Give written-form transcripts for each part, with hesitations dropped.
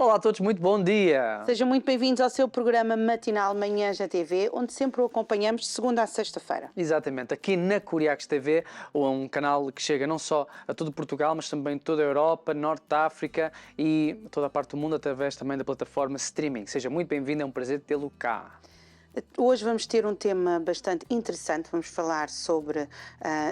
Olá a todos, muito bom dia! Sejam muito bem-vindos ao seu programa matinal Manhãs da TV, onde sempre o acompanhamos de segunda a sexta-feira. Exatamente, aqui na Curiacos TV, um canal que chega não só a todo Portugal, mas também toda a Europa, Norte da África e toda a parte do mundo através também da plataforma streaming. Seja muito bem-vindo, é um prazer tê-lo cá. Hoje vamos ter um tema bastante interessante, vamos falar sobre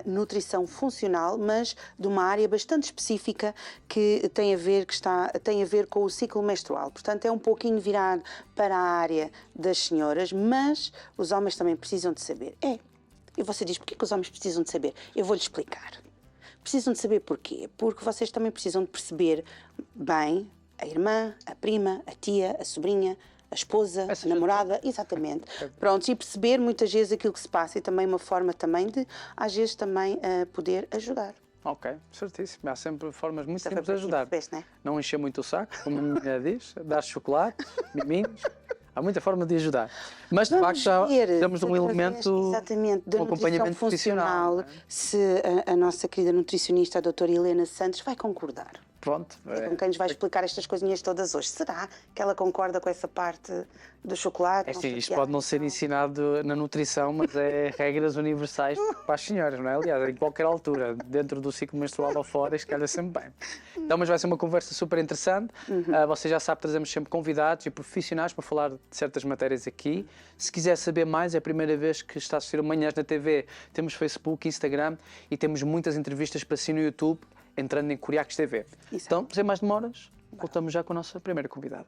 nutrição funcional, mas de uma área bastante específica que tem a ver com o ciclo menstrual. Portanto, é um pouquinho virado para a área das senhoras, mas os homens também precisam de saber. E você diz, porquê que os homens precisam de saber? Eu vou-lhe explicar. Precisam de saber porquê? Porque vocês também precisam de perceber bem a irmã, a prima, a tia, a sobrinha, a esposa, a namorada, exatamente. Pronto, e perceber muitas vezes aquilo que se passa e também uma forma também de, às vezes, também poder ajudar. Ok, certíssimo. Há sempre formas muito simples de ajudar. Não é? Não encher muito o saco, como a minha mulher diz, dar chocolate, miminhos. Há muita forma de ajudar. Mas, de facto, já temos um elemento, exatamente, da um acompanhamento funcional, se a nossa querida nutricionista, a doutora Helena Santos, vai concordar. Pronto. É com quem nos vai explicar estas coisinhas todas hoje. Será que ela concorda com essa parte do chocolate? É sim, isto pode não ser ensinado na nutrição, mas é regras universais para as senhoras, não é? Aliás, em qualquer altura, dentro do ciclo menstrual ou fora, isto calha sempre bem. Então, mas vai ser uma conversa super interessante. Você já sabe, trazemos sempre convidados e profissionais para falar de certas matérias aqui. Se quiser saber mais, é a primeira vez que está a assistir Manhãs na TV. Temos Facebook, Instagram e temos muitas entrevistas para si no YouTube, entrando em Curiacos TV. Exato. Então, sem mais demoras, voltamos já com a nossa primeira convidada.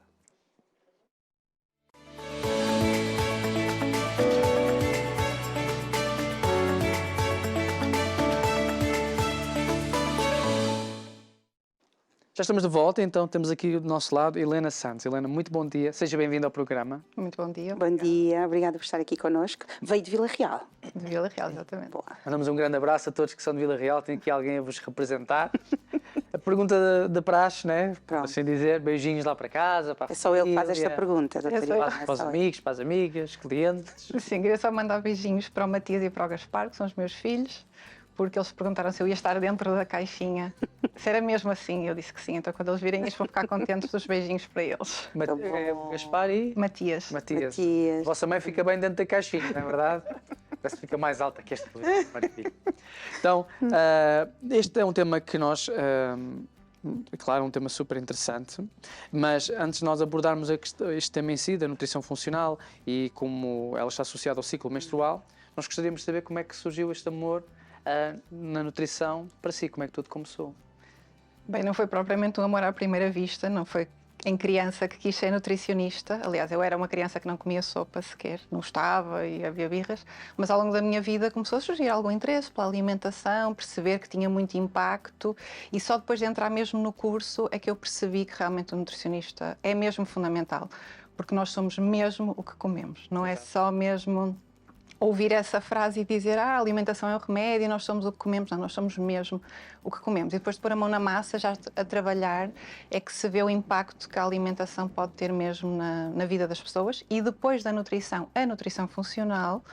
Já estamos de volta, então temos aqui do nosso lado Helena Santos. Helena, muito bom dia, seja bem-vinda ao programa. Muito bom dia. Bom dia, obrigada por estar aqui connosco. Veio de Vila Real. De Vila Real, exatamente. Boa. Mandamos um grande abraço a todos que são de Vila Real, tem aqui alguém a vos representar. A pergunta da praxe, né? Pronto. Assim dizer, beijinhos lá para casa, para a É só ele que faz família, esta pergunta, doutora sou eu. Helena, para os amigos, para as amigas, clientes. Sim, queria só mandar beijinhos para o Matias e para o Gaspar, que são os meus filhos, porque eles perguntaram se eu ia estar dentro da caixinha. Se era mesmo assim, eu disse que sim. Então, quando eles virem isto, vão ficar contentes dos beijinhos para eles. bom. Gaspar e Matias. Matias. Matias. A vossa mãe fica bem dentro da caixinha, não é verdade? Parece que fica mais alta que este maravilha. Então, este é um tema que nós... claro, um tema super interessante, mas antes de nós abordarmos este tema em si, da nutrição funcional e como ela está associada ao ciclo menstrual, nós gostaríamos de saber como é que surgiu este amor na nutrição para si, como é que tudo começou? Bem, não foi propriamente um amor à primeira vista, não foi em criança que quis ser nutricionista. Aliás, eu era uma criança que não comia sopa sequer, não gostava e havia birras, mas ao longo da minha vida começou a surgir algum interesse pela alimentação, perceber que tinha muito impacto e só depois de entrar mesmo no curso é que eu percebi que realmente o nutricionista é mesmo fundamental, porque nós somos mesmo o que comemos, não é só mesmo ouvir essa frase e dizer a alimentação é o remédio, nós somos o que comemos. Não, nós somos mesmo o que comemos. E depois de pôr a mão na massa, já a trabalhar, é que se vê o impacto que a alimentação pode ter mesmo na vida das pessoas. E depois da nutrição, a nutrição funcional,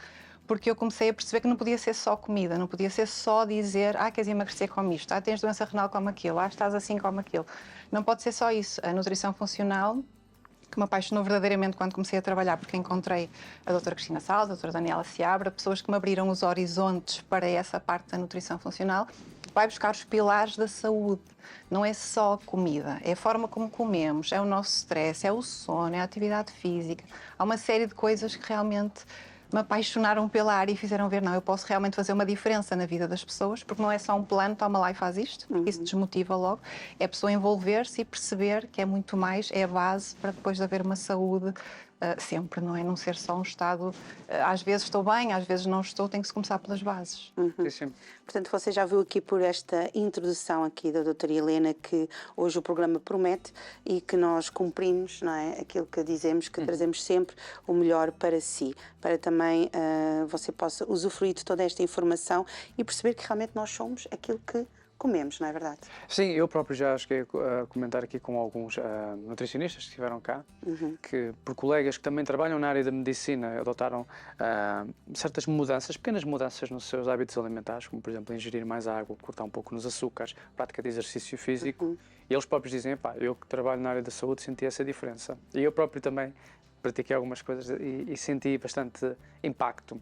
porque eu comecei a perceber que não podia ser só comida, não podia ser só dizer queres emagrecer, come isto, tens doença renal, come aquilo, estás assim, come aquilo. Não pode ser só isso. A nutrição funcional, que me apaixonou verdadeiramente quando comecei a trabalhar, porque encontrei a doutora Cristina Salles, a doutora Daniela Seabra, pessoas que me abriram os horizontes para essa parte da nutrição funcional, vai buscar os pilares da saúde. Não é só comida, é a forma como comemos, é o nosso stress, é o sono, é a atividade física. Há uma série de coisas que realmente me apaixonaram pela área e fizeram ver, não, eu posso realmente fazer uma diferença na vida das pessoas, porque não é só um plano, toma lá e faz isto, isso desmotiva logo, é a pessoa envolver-se e perceber que é muito mais, é a base para depois de haver uma saúde sempre, não é? Não ser só um estado, às vezes estou bem, às vezes não estou, tem que se começar pelas bases. Sim. Portanto, você já viu aqui por esta introdução aqui da doutora Helena que hoje o programa promete e que nós cumprimos, não é? Aquilo que dizemos, que trazemos sempre o melhor para si, para também você possa usufruir de toda esta informação e perceber que realmente nós somos aquilo que comemos, não é verdade? Sim, eu próprio já cheguei a comentar aqui com alguns nutricionistas que estiveram cá, que por colegas que também trabalham na área da medicina adotaram certas mudanças, pequenas mudanças nos seus hábitos alimentares, como por exemplo ingerir mais água, cortar um pouco nos açúcares, prática de exercício físico, e eles próprios dizem, pá, eu que trabalho na área da saúde senti essa diferença. E eu próprio também pratiquei algumas coisas e senti bastante impacto.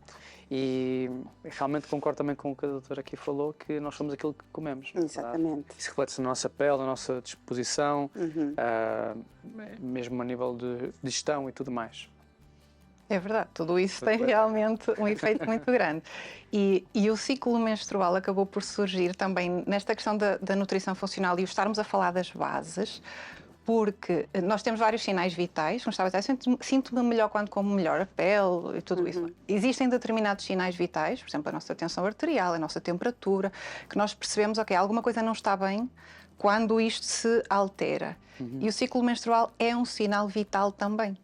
E realmente concordo também com o que a doutora aqui falou, que nós somos aquilo que comemos. Exatamente. Isso reflete-se na nossa pele, na nossa disposição, mesmo a nível de digestão e tudo mais. É verdade, tudo isso tem realmente um efeito muito grande. E o ciclo menstrual acabou por surgir também nesta questão da nutrição funcional e o estarmos a falar das bases, porque nós temos vários sinais vitais, como estava a dizer, sinto-me melhor quando como melhor a pele e tudo isso. Existem determinados sinais vitais, por exemplo, a nossa tensão arterial, a nossa temperatura, que nós percebemos, ok, alguma coisa não está bem quando isto se altera. E o ciclo menstrual é um sinal vital também.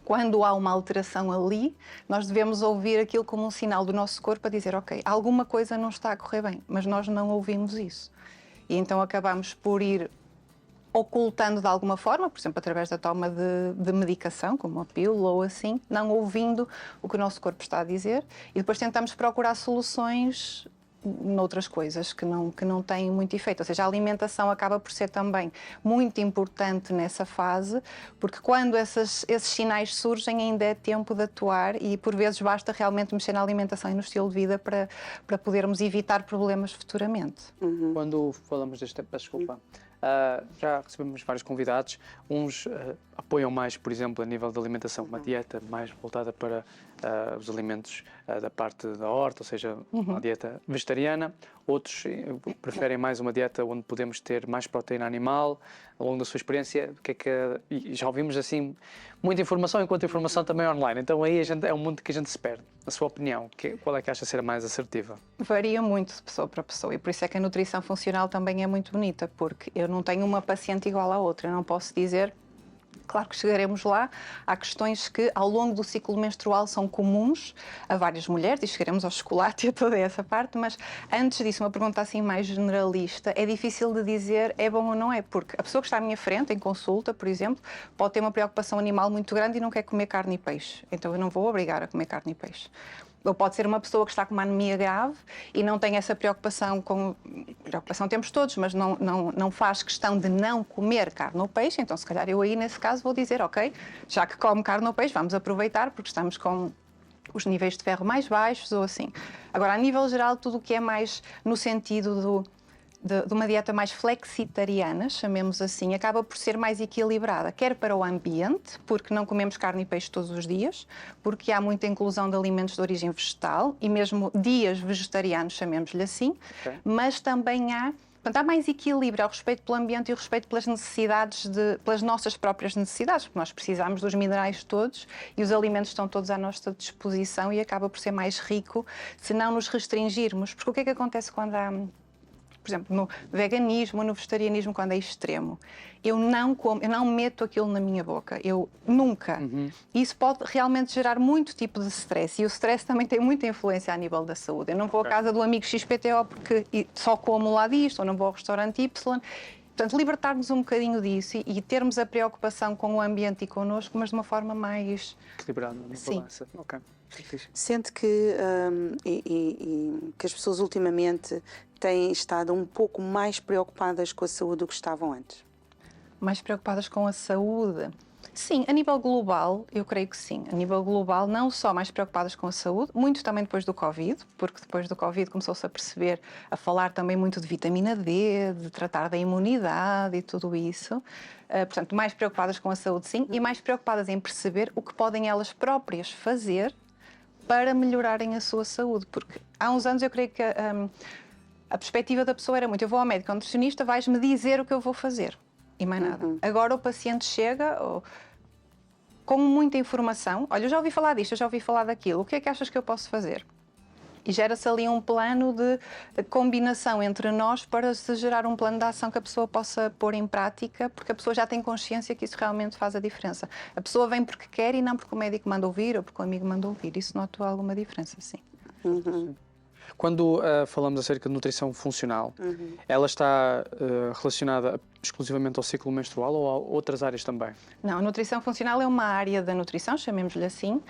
Quando há uma alteração ali, nós devemos ouvir aquilo como um sinal do nosso corpo a dizer, ok, alguma coisa não está a correr bem, mas nós não ouvimos isso. E então acabamos por ir ocultando de alguma forma, por exemplo, através da toma de medicação, como a pílula ou assim, não ouvindo o que o nosso corpo está a dizer, e depois tentamos procurar soluções noutras coisas que não têm muito efeito. Ou seja, a alimentação acaba por ser também muito importante nessa fase, porque quando esses sinais surgem ainda é tempo de atuar e por vezes basta realmente mexer na alimentação e no estilo de vida para podermos evitar problemas futuramente. Quando falamos deste tempo, desculpa, já recebemos vários convidados, uns apoiam mais, por exemplo, a nível de alimentação, uma dieta mais voltada para os alimentos da parte da horta, ou seja, uma dieta vegetariana. Outros preferem mais uma dieta onde podemos ter mais proteína animal. Ao longo da sua experiência, e já ouvimos assim muita informação, enquanto informação também online. Então aí é um mundo que a gente se perde. Na sua opinião, qual é que acha ser a mais assertiva? Varia muito de pessoa para pessoa e por isso é que a nutrição funcional também é muito bonita, porque eu não tenho uma paciente igual à outra. Eu não posso dizer... Claro que chegaremos lá. Há questões que, ao longo do ciclo menstrual, são comuns a várias mulheres, e chegaremos ao chocolate e a toda essa parte, mas antes disso, uma pergunta assim mais generalista, é difícil de dizer é bom ou não é, porque a pessoa que está à minha frente, em consulta, por exemplo, pode ter uma preocupação animal muito grande e não quer comer carne e peixe. Então eu não vou obrigar a comer carne e peixe. Ou pode ser uma pessoa que está com uma anemia grave e não tem essa preocupação temos todos, mas não faz questão de não comer carne ou peixe, então se calhar eu aí nesse caso vou dizer, ok, já que come carne ou peixe, vamos aproveitar porque estamos com os níveis de ferro mais baixos ou assim. Agora, a nível geral, tudo o que é mais no sentido de uma dieta mais flexitariana, chamemos assim, acaba por ser mais equilibrada, quer para o ambiente, porque não comemos carne e peixe todos os dias, porque há muita inclusão de alimentos de origem vegetal e mesmo dias vegetarianos, chamemos-lhe assim, mas também há mais equilíbrio ao respeito pelo ambiente e ao respeito pelas necessidades, pelas nossas próprias necessidades, porque nós precisamos dos minerais todos e os alimentos estão todos à nossa disposição e acaba por ser mais rico se não nos restringirmos, porque o que é que acontece quando há... Por exemplo, no veganismo, no vegetarianismo, quando é extremo, eu não meto aquilo na minha boca, eu nunca. Isso pode realmente gerar muito tipo de stress e o stress também tem muita influência a nível da saúde. Eu não vou à casa do amigo XPTO porque só como lá disto, ou não vou ao restaurante Y. Portanto, libertar-nos um bocadinho disso e termos a preocupação com o ambiente e connosco, mas de uma forma mais... Equilibrada, na balança. Ok. Sente que as pessoas ultimamente têm estado um pouco mais preocupadas com a saúde do que estavam antes? Mais preocupadas com a saúde? Sim, a nível global, eu creio que sim. A nível global, não só mais preocupadas com a saúde, muito também depois do Covid, porque depois do Covid começou-se a falar também muito de vitamina D, de tratar da imunidade e tudo isso. Portanto, mais preocupadas com a saúde, sim, e mais preocupadas em perceber o que podem elas próprias fazer para melhorarem a sua saúde. Porque há uns anos eu creio que a perspectiva da pessoa era muito, eu vou ao médico, ao nutricionista, vais-me dizer o que eu vou fazer. E mais nada. Agora o paciente chega com muita informação. Olha, eu já ouvi falar disto, eu já ouvi falar daquilo. O que é que achas que eu posso fazer? E gera-se ali um plano de combinação entre nós para se gerar um plano de ação que a pessoa possa pôr em prática, porque a pessoa já tem consciência que isso realmente faz a diferença. A pessoa vem porque quer e não porque o médico manda ouvir ou porque o amigo manda ouvir. Isso notou alguma diferença, sim. Quando falamos acerca de nutrição funcional, ela está relacionada exclusivamente ao ciclo menstrual ou a outras áreas também? Não, a nutrição funcional é uma área da nutrição, chamemos-lhe assim,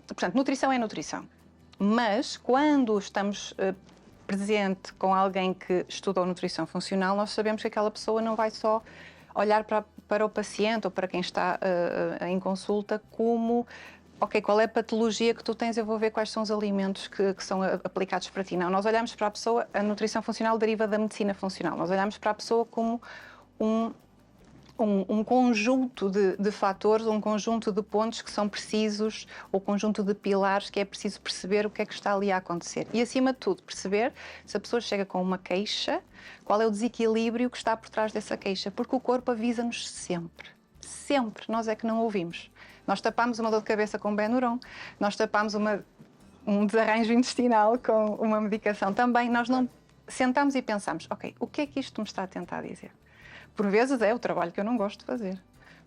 portanto, nutrição é nutrição. Mas quando estamos presente com alguém que estudou nutrição funcional, nós sabemos que aquela pessoa não vai só olhar para o paciente ou para quem está em consulta como, ok, qual é a patologia que tu tens, eu vou ver quais são os alimentos que são aplicados para ti. Não, nós olhamos para a pessoa, a nutrição funcional deriva da medicina funcional, nós olhamos para a pessoa como um conjunto de fatores, um conjunto de pontos que são precisos, ou conjunto de pilares que é preciso perceber o que é que está ali a acontecer. E, acima de tudo, perceber se a pessoa chega com uma queixa, qual é o desequilíbrio que está por trás dessa queixa, porque o corpo avisa-nos sempre. Sempre. Nós é que não ouvimos. Nós tapamos uma dor de cabeça com Benuron, nós tapamos um desarranjo intestinal com uma medicação também. Nós não sentamos e pensamos, ok, o que é que isto me está a tentar dizer? Por vezes é o trabalho que eu não gosto de fazer.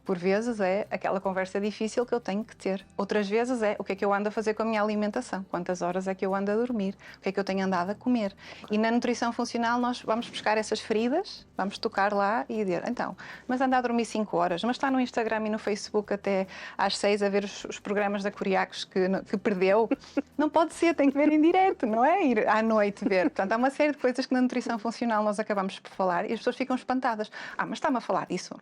Por vezes é aquela conversa difícil que eu tenho que ter. Outras vezes é o que é que eu ando a fazer com a minha alimentação. Quantas horas é que eu ando a dormir? O que é que eu tenho andado a comer? E na nutrição funcional nós vamos buscar essas feridas, vamos tocar lá e dizer, então, mas anda a dormir 5 horas, mas está no Instagram e no Facebook até às 6 a ver os programas da Curiacos que perdeu. Não pode ser, tem que ver em direto, não é? Ir à noite ver. Portanto, há uma série de coisas que na nutrição funcional nós acabamos por falar e as pessoas ficam espantadas. Ah, mas está-me a falar disso?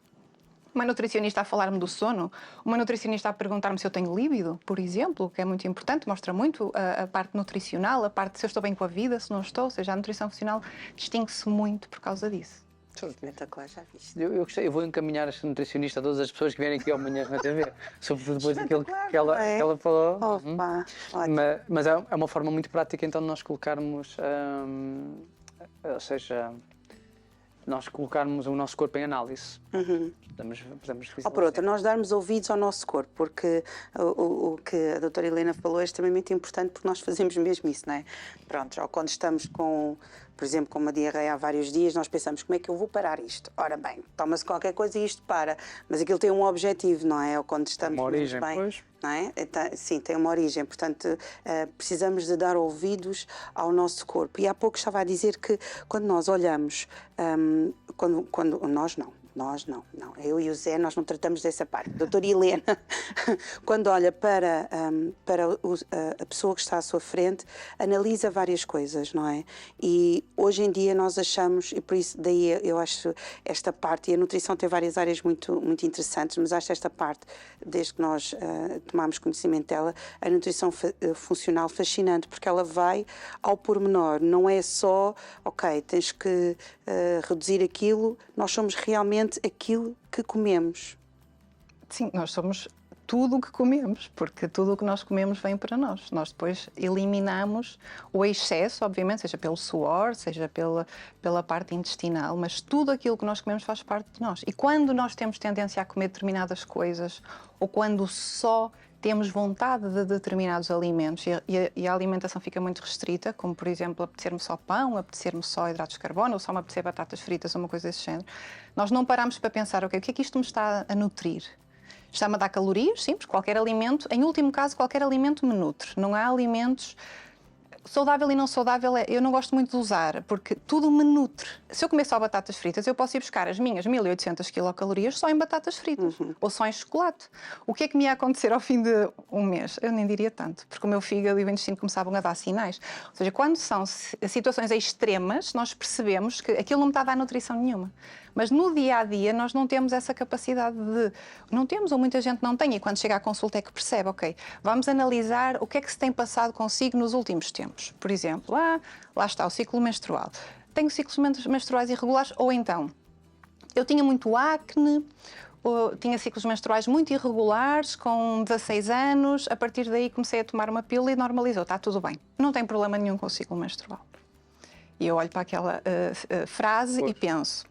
Uma nutricionista a falar-me do sono, uma nutricionista a perguntar-me se eu tenho líbido, por exemplo, que é muito importante, mostra muito a parte nutricional, a parte de se eu estou bem com a vida, se não estou, ou seja, a nutrição funcional distingue-se muito por causa disso. Espetacular, já viste. Eu gostei, eu vou encaminhar esta nutricionista a todas as pessoas que vierem aqui amanhã na TV, sobretudo depois daquilo que ela falou. Opa, Mas é uma forma muito prática então de nós colocarmos, ou seja, nós colocarmos o nosso corpo em análise. Podemos ou por outra, nós darmos ouvidos ao nosso corpo, porque o que a doutora Helena falou é extremamente importante, porque nós fazemos mesmo isso, não é? Pronto, ou quando estamos com, por exemplo, com uma diarreia há vários dias, nós pensamos, como é que eu vou parar isto? Ora bem, toma-se qualquer coisa e isto para, mas aquilo tem um objetivo, não é? Ou quando estamos uma origem, bem, pois. não é? Então, sim, tem uma origem, portanto, precisamos de dar ouvidos ao nosso corpo. E há pouco estava a dizer que quando nós olhamos, quando nós não, eu e o Zé, nós não tratamos dessa parte. A doutora Helena, quando olha para a pessoa que está à sua frente, analisa várias coisas, não é? E hoje em dia nós achamos, e por isso daí eu acho esta parte, e a nutrição tem várias áreas muito, muito interessantes, mas acho esta parte, desde que nós tomamos conhecimento dela, a nutrição funcional fascinante, porque ela vai ao pormenor, não é só, ok, tens que reduzir aquilo, nós somos realmente aquilo que comemos. Sim, nós somos tudo o que comemos, porque tudo o que nós comemos vem para nós. Nós depois eliminamos o excesso, obviamente, seja pelo suor, seja pela parte intestinal, mas tudo aquilo que nós comemos faz parte de nós. E quando nós temos tendência a comer determinadas coisas, ou quando só temos vontade de determinados alimentos e a alimentação fica muito restrita, como por exemplo apetecer-me só pão, apetecer-me só hidratos de carbono, ou só me apetecer batatas fritas, ou uma coisa desse género, nós não paramos para pensar, ok, o que é que isto me está a nutrir? Está-me a dar calorias? Sim, porque qualquer alimento, em último caso, qualquer alimento me nutre. Não há alimentos saudável e não saudável, eu não gosto muito de usar, porque tudo me nutre. Se eu comer só batatas fritas, eu posso ir buscar as minhas 1800 quilocalorias só em batatas fritas, ou só em chocolate. O que é que me ia acontecer ao fim de um mês? Eu nem diria tanto, porque o meu fígado e o intestino começavam a dar sinais. Ou seja, quando são situações extremas, nós percebemos que aquilo não me está a dar nutrição nenhuma. Mas no dia-a-dia nós não temos essa capacidade de... Não temos, ou muita gente não tem, e quando chega à consulta é que percebe, ok, vamos analisar o que é que se tem passado consigo nos últimos tempos. Por exemplo, lá está o ciclo menstrual. Tenho ciclos menstruais irregulares, ou então, eu tinha muito acne, ou tinha ciclos menstruais muito irregulares, com 16 anos, a partir daí comecei a tomar uma pílula e normalizou, está tudo bem. Não tem problema nenhum com o ciclo menstrual. E eu olho para aquela frase e penso,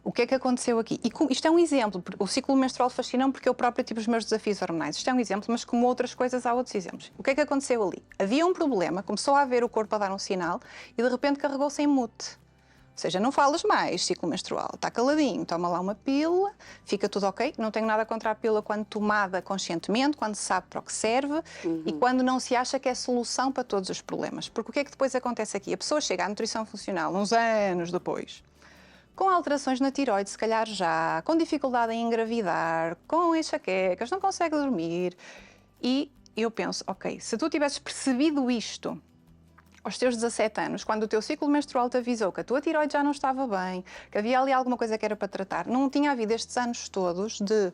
o que é que aconteceu aqui? E isto é um exemplo. O ciclo menstrual fascina-me porque eu própria tive os meus desafios hormonais. Isto é um exemplo, mas como outras coisas, há outros exemplos. O que é que aconteceu ali? Havia um problema, começou a haver o corpo a dar um sinal e de repente carregou-se em mute. Ou seja, não falas mais, ciclo menstrual, está caladinho, toma lá uma pílula, fica tudo ok. Não tenho nada contra a pílula quando tomada conscientemente, quando se sabe para o que serve e quando não se acha que é solução para todos os problemas. Porque o que é que depois acontece aqui? A pessoa chega à nutrição funcional uns anos depois, com alterações na tiroide, se calhar já, com dificuldade em engravidar, com enxaquecas, não consegue dormir. E eu penso, ok, se tu tivesses percebido isto aos teus 17 anos, quando o teu ciclo menstrual te avisou que a tua tiroide já não estava bem, que havia ali alguma coisa que era para tratar, não tinha havido estes anos todos de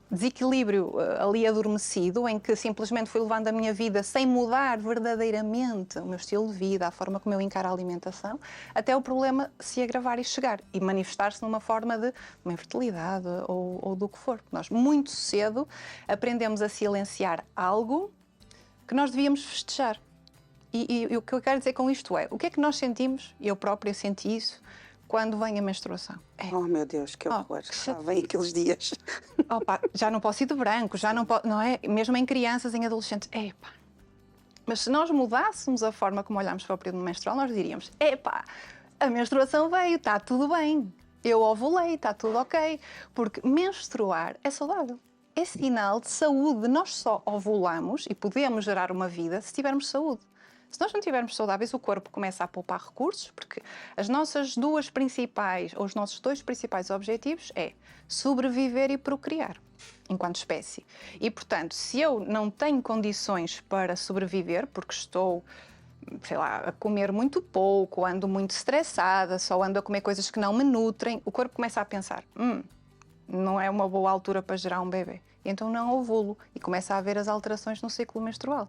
desequilíbrio ali adormecido, em que simplesmente fui levando a minha vida sem mudar verdadeiramente o meu estilo de vida, a forma como eu encaro a alimentação, até o problema se agravar e chegar e manifestar-se numa forma de uma infertilidade ou do que for. Nós muito cedo aprendemos a silenciar algo que nós devíamos festejar. E o que eu quero dizer com isto é, o que é que nós sentimos, e eu própria senti isso, quando vem a menstruação? Oh, meu Deus, que horror. Vem aqueles dias. Opa, já não posso ir de branco, já não posso, não é? Mesmo em crianças, em adolescentes. Epá. Mas se nós mudássemos a forma como olhamos para o período menstrual, nós diríamos, epá, a menstruação veio, está tudo bem. Eu ovulei, está tudo ok. Porque menstruar é saudável. É sinal de saúde. Nós só ovulamos e podemos gerar uma vida se tivermos saúde. Se nós não estivermos saudáveis, o corpo começa a poupar recursos, porque as nossas duas principais, ou os nossos dois principais objetivos é sobreviver e procriar, enquanto espécie. E, portanto, se eu não tenho condições para sobreviver, porque estou, sei lá, a comer muito pouco, ando muito estressada, só ando a comer coisas que não me nutrem, o corpo começa a pensar, não é uma boa altura para gerar um bebê. Então não ovulo e começa a haver as alterações no ciclo menstrual.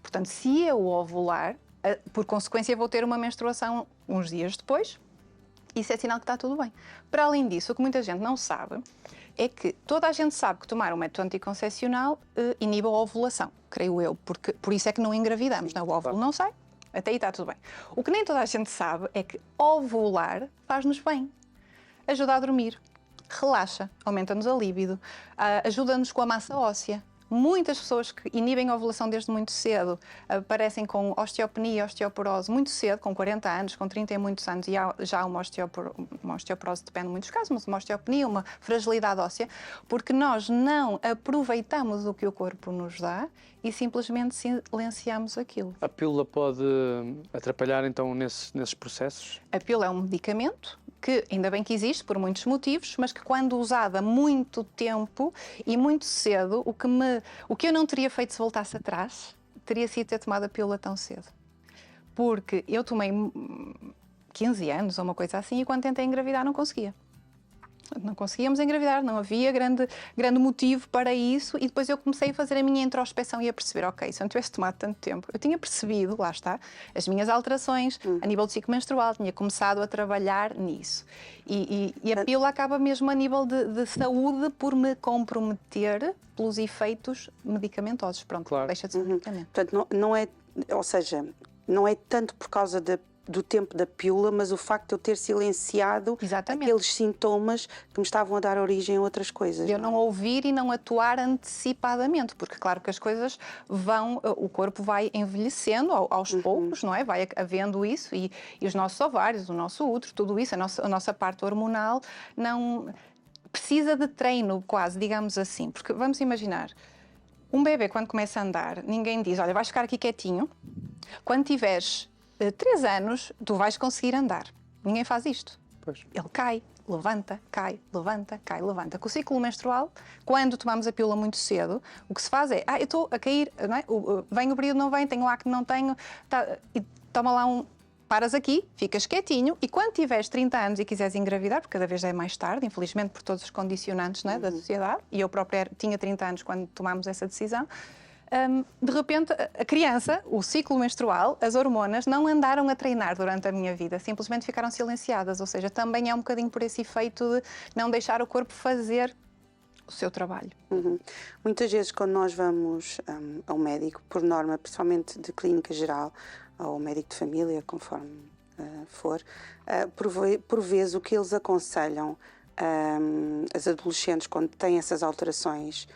Portanto, se eu ovular, por consequência vou ter uma menstruação uns dias depois, isso é sinal que está tudo bem. Para além disso, o que muita gente não sabe é que toda a gente sabe que tomar um método anticoncepcional inibe a ovulação, creio eu, porque por isso é que não engravidamos, não é? O óvulo não sai, até aí está tudo bem. O que nem toda a gente sabe é que ovular faz-nos bem, ajuda a dormir, relaxa, aumenta-nos a líbido, ajuda-nos com a massa óssea. Muitas pessoas que inibem a ovulação desde muito cedo aparecem com osteopenia, osteoporose muito cedo, com 40 anos, com 30 e muitos anos, e há já uma osteoporose, depende de muitos casos, mas uma osteopenia, uma fragilidade óssea, porque nós não aproveitamos o que o corpo nos dá e simplesmente silenciamos aquilo. A pílula pode atrapalhar então nesses processos? A pílula é um medicamento que ainda bem que existe por muitos motivos, mas que quando usada muito tempo e muito cedo, o que eu não teria feito se voltasse atrás, teria sido ter tomado a pílula tão cedo. Porque eu tomei 15 anos ou uma coisa assim e quando tentei engravidar não conseguia. Não conseguíamos engravidar, não havia grande motivo para isso e depois eu comecei a fazer a minha introspeção e a perceber, ok, se eu não tivesse tomado tanto tempo, eu tinha percebido, lá está, as minhas alterações a nível do ciclo menstrual, tinha começado a trabalhar nisso. E a pílula acaba mesmo a nível de saúde por me comprometer pelos efeitos medicamentosos. Pronto, claro. Deixa de ser um medicamento. Portanto, não é, ou seja, não é tanto por causa do tempo da pílula, mas o facto de eu ter silenciado aqueles sintomas que me estavam a dar origem a outras coisas. Eu não ouvir e não atuar antecipadamente, porque claro que as coisas o corpo vai envelhecendo aos poucos, não é? Vai havendo isso e os nossos ovários, o nosso útero, tudo isso, a nossa parte hormonal não precisa de treino quase, digamos assim, porque vamos imaginar, um bebê quando começa a andar, ninguém diz, olha, vais ficar aqui quietinho, quando tiveres 3 anos, tu vais conseguir andar. Ninguém faz isto. Pois. Ele cai, levanta, cai, levanta, cai, levanta. Com o ciclo menstrual, quando tomamos a pílula muito cedo, o que se faz é, eu estou a cair, não é? Vem o período, não vem, tenho acne, não tenho, e toma lá paras aqui, ficas quietinho e quando tiveres 30 anos e quiseres engravidar, porque cada vez é mais tarde, infelizmente por todos os condicionantes, não é, da sociedade, e eu própria tinha 30 anos quando tomámos essa decisão, de repente, a criança, o ciclo menstrual, as hormonas não andaram a treinar durante a minha vida, simplesmente ficaram silenciadas, ou seja, também é um bocadinho por esse efeito de não deixar o corpo fazer o seu trabalho. Muitas vezes quando nós vamos ao médico, por norma, principalmente de clínica geral, ou médico de família, conforme for, por vezes o que eles aconselham as adolescentes quando têm essas alterações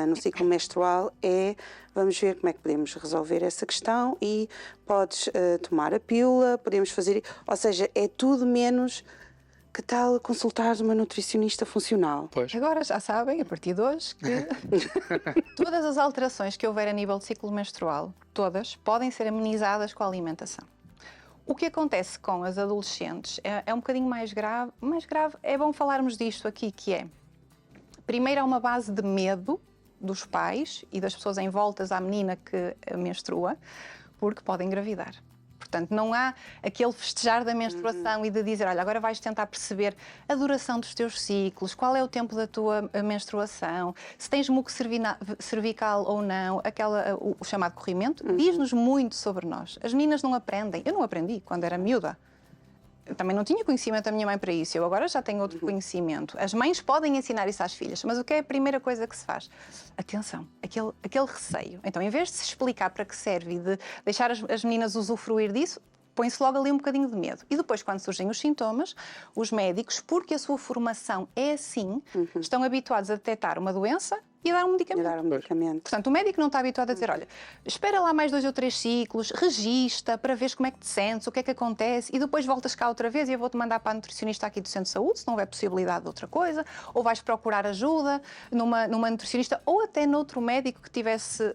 no ciclo menstrual é, vamos ver como é que podemos resolver essa questão e podes tomar a pílula, podemos fazer, ou seja, é tudo menos que tal consultar uma nutricionista funcional. Pois. Agora já sabem, a partir de hoje, que todas as alterações que houver a nível de ciclo menstrual, todas, podem ser amenizadas com a alimentação. O que acontece com as adolescentes é um bocadinho mais grave. Mais grave, é bom falarmos disto aqui, que é, primeiro, há uma base de medo dos pais e das pessoas em voltas à menina que menstrua, porque podem engravidar. Portanto, não há aquele festejar da menstruação e de dizer, olha, agora vais tentar perceber a duração dos teus ciclos, qual é o tempo da tua menstruação, se tens muco cervical ou não, o chamado corrimento, diz-nos muito sobre nós. As meninas não aprendem. Eu não aprendi quando era miúda. Eu também não tinha conhecimento da minha mãe para isso. Eu agora já tenho outro conhecimento. As mães podem ensinar isso às filhas, mas o que é a primeira coisa que se faz? Atenção, aquele receio. Então, em vez de se explicar para que serve e de deixar as meninas usufruir disso, põe-se logo ali um bocadinho de medo. E depois, quando surgem os sintomas, os médicos, porque a sua formação é assim, estão habituados a detectar uma doença e a dar um medicamento. Portanto, o médico não está habituado a dizer, olha, espera lá mais 2 ou 3 ciclos, regista para ver como é que te sentes, o que é que acontece, e depois voltas cá outra vez e eu vou-te mandar para a nutricionista aqui do Centro de Saúde, se não houver possibilidade de outra coisa, ou vais procurar ajuda numa nutricionista, ou até noutro médico que tivesse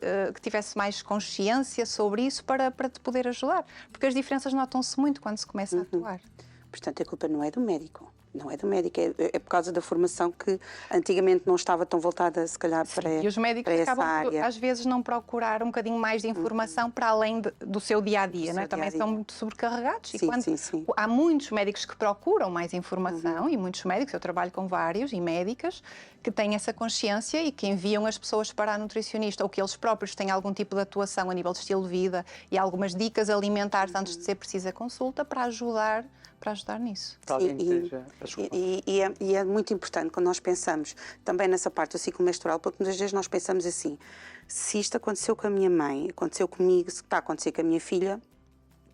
mais consciência sobre isso para te poder ajudar. Porque as diferenças notam-se muito quando se começa a atuar. Portanto, a culpa não é do médico. Não é do médico, é por causa da formação que antigamente não estava tão voltada, se calhar, para essa área. E os médicos acabam por, às vezes, não procurar um bocadinho mais de informação para além do seu dia-a-dia, não é? Também são muito sobrecarregados. Sim, sim. Há muitos médicos que procuram mais informação e muitos médicos, eu trabalho com vários e médicas, que têm essa consciência e que enviam as pessoas para a nutricionista ou que eles próprios têm algum tipo de atuação a nível de estilo de vida e algumas dicas alimentares antes de ser precisa consulta para ajudar nisso. E é muito importante quando nós pensamos também nessa parte do ciclo menstrual, porque muitas vezes nós pensamos assim, se isto aconteceu com a minha mãe, aconteceu comigo, se está a acontecer com a minha filha,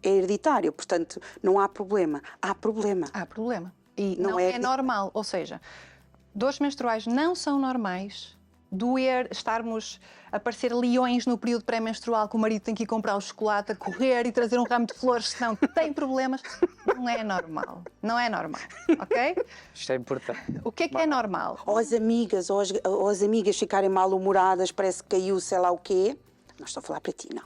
é hereditário, portanto não há problema. Há problema. Há problema. E não é normal, ou seja, dores menstruais não são normais. Doer, estarmos a parecer leões no período pré-menstrual, que o marido tem que ir comprar o chocolate, a correr e trazer um ramo de flores, senão tem problemas, não é normal. Não é normal, ok? Isto é importante. O que é normal? Ou as amigas ficarem mal-humoradas, parece que caiu sei lá o quê. Não estou a falar para ti, não.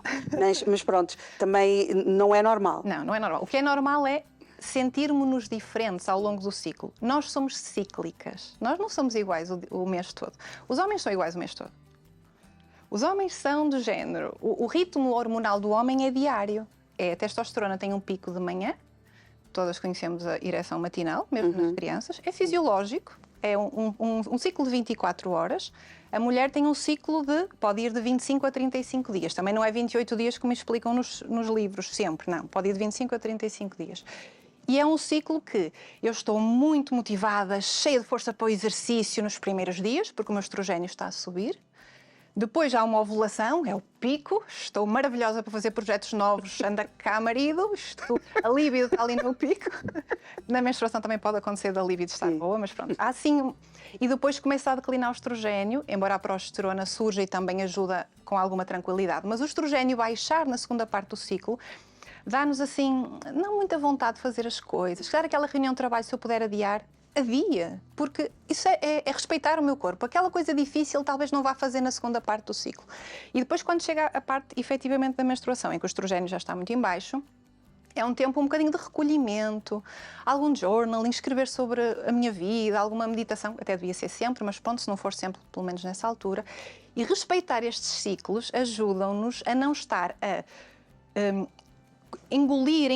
Mas pronto, também não é normal. Não é normal. O que é normal é sentirmos-nos diferentes ao longo do ciclo. Nós somos cíclicas. Nós não somos iguais o mês todo. Os homens são iguais o mês todo. Os homens são do género. O ritmo hormonal do homem é diário. A testosterona tem um pico de manhã. Todas conhecemos a ereção matinal, mesmo nas crianças. É fisiológico. É um ciclo de 24 horas. A mulher tem um ciclo pode ir de 25 a 35 dias. Também não é 28 dias como explicam nos livros, sempre, não. Pode ir de 25 a 35 dias. E é um ciclo que eu estou muito motivada, cheia de força para o exercício nos primeiros dias, porque o meu estrogênio está a subir. Depois há uma ovulação, é o pico, estou maravilhosa para fazer projetos novos, anda cá marido, a libido está ali no pico. Na menstruação também pode acontecer da libido estar boa, mas pronto. Há assim, e depois começa a declinar o estrogênio, embora a progesterona surja e também ajuda com alguma tranquilidade. Mas o estrogênio baixar na segunda parte do ciclo dá-nos assim, não muita vontade de fazer as coisas. Se calhar aquela reunião de trabalho, se eu puder adiar, adia, porque isso é respeitar o meu corpo. Aquela coisa difícil talvez não vá fazer na segunda parte do ciclo. E depois, quando chega a parte, efetivamente, da menstruação, em que o estrogênio já está muito em baixo, é um tempo um bocadinho de recolhimento, algum journaling, escrever sobre a minha vida, alguma meditação, até devia ser sempre, mas pronto, se não for sempre, pelo menos nessa altura. E respeitar estes ciclos ajudam-nos a não estar a engolir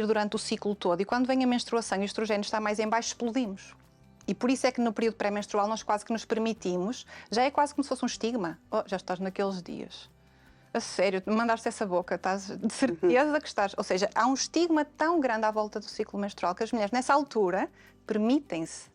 durante o ciclo todo. E quando vem a menstruação e o estrogênio está mais em baixo, explodimos. E por isso é que no período pré-menstrual nós quase que nos permitimos, já é quase como se fosse um estigma. Oh, já estás naqueles dias. A sério, mandaste essa boca, estás de certeza que estás... Ou seja, há um estigma tão grande à volta do ciclo menstrual que as mulheres, nessa altura, permitem-se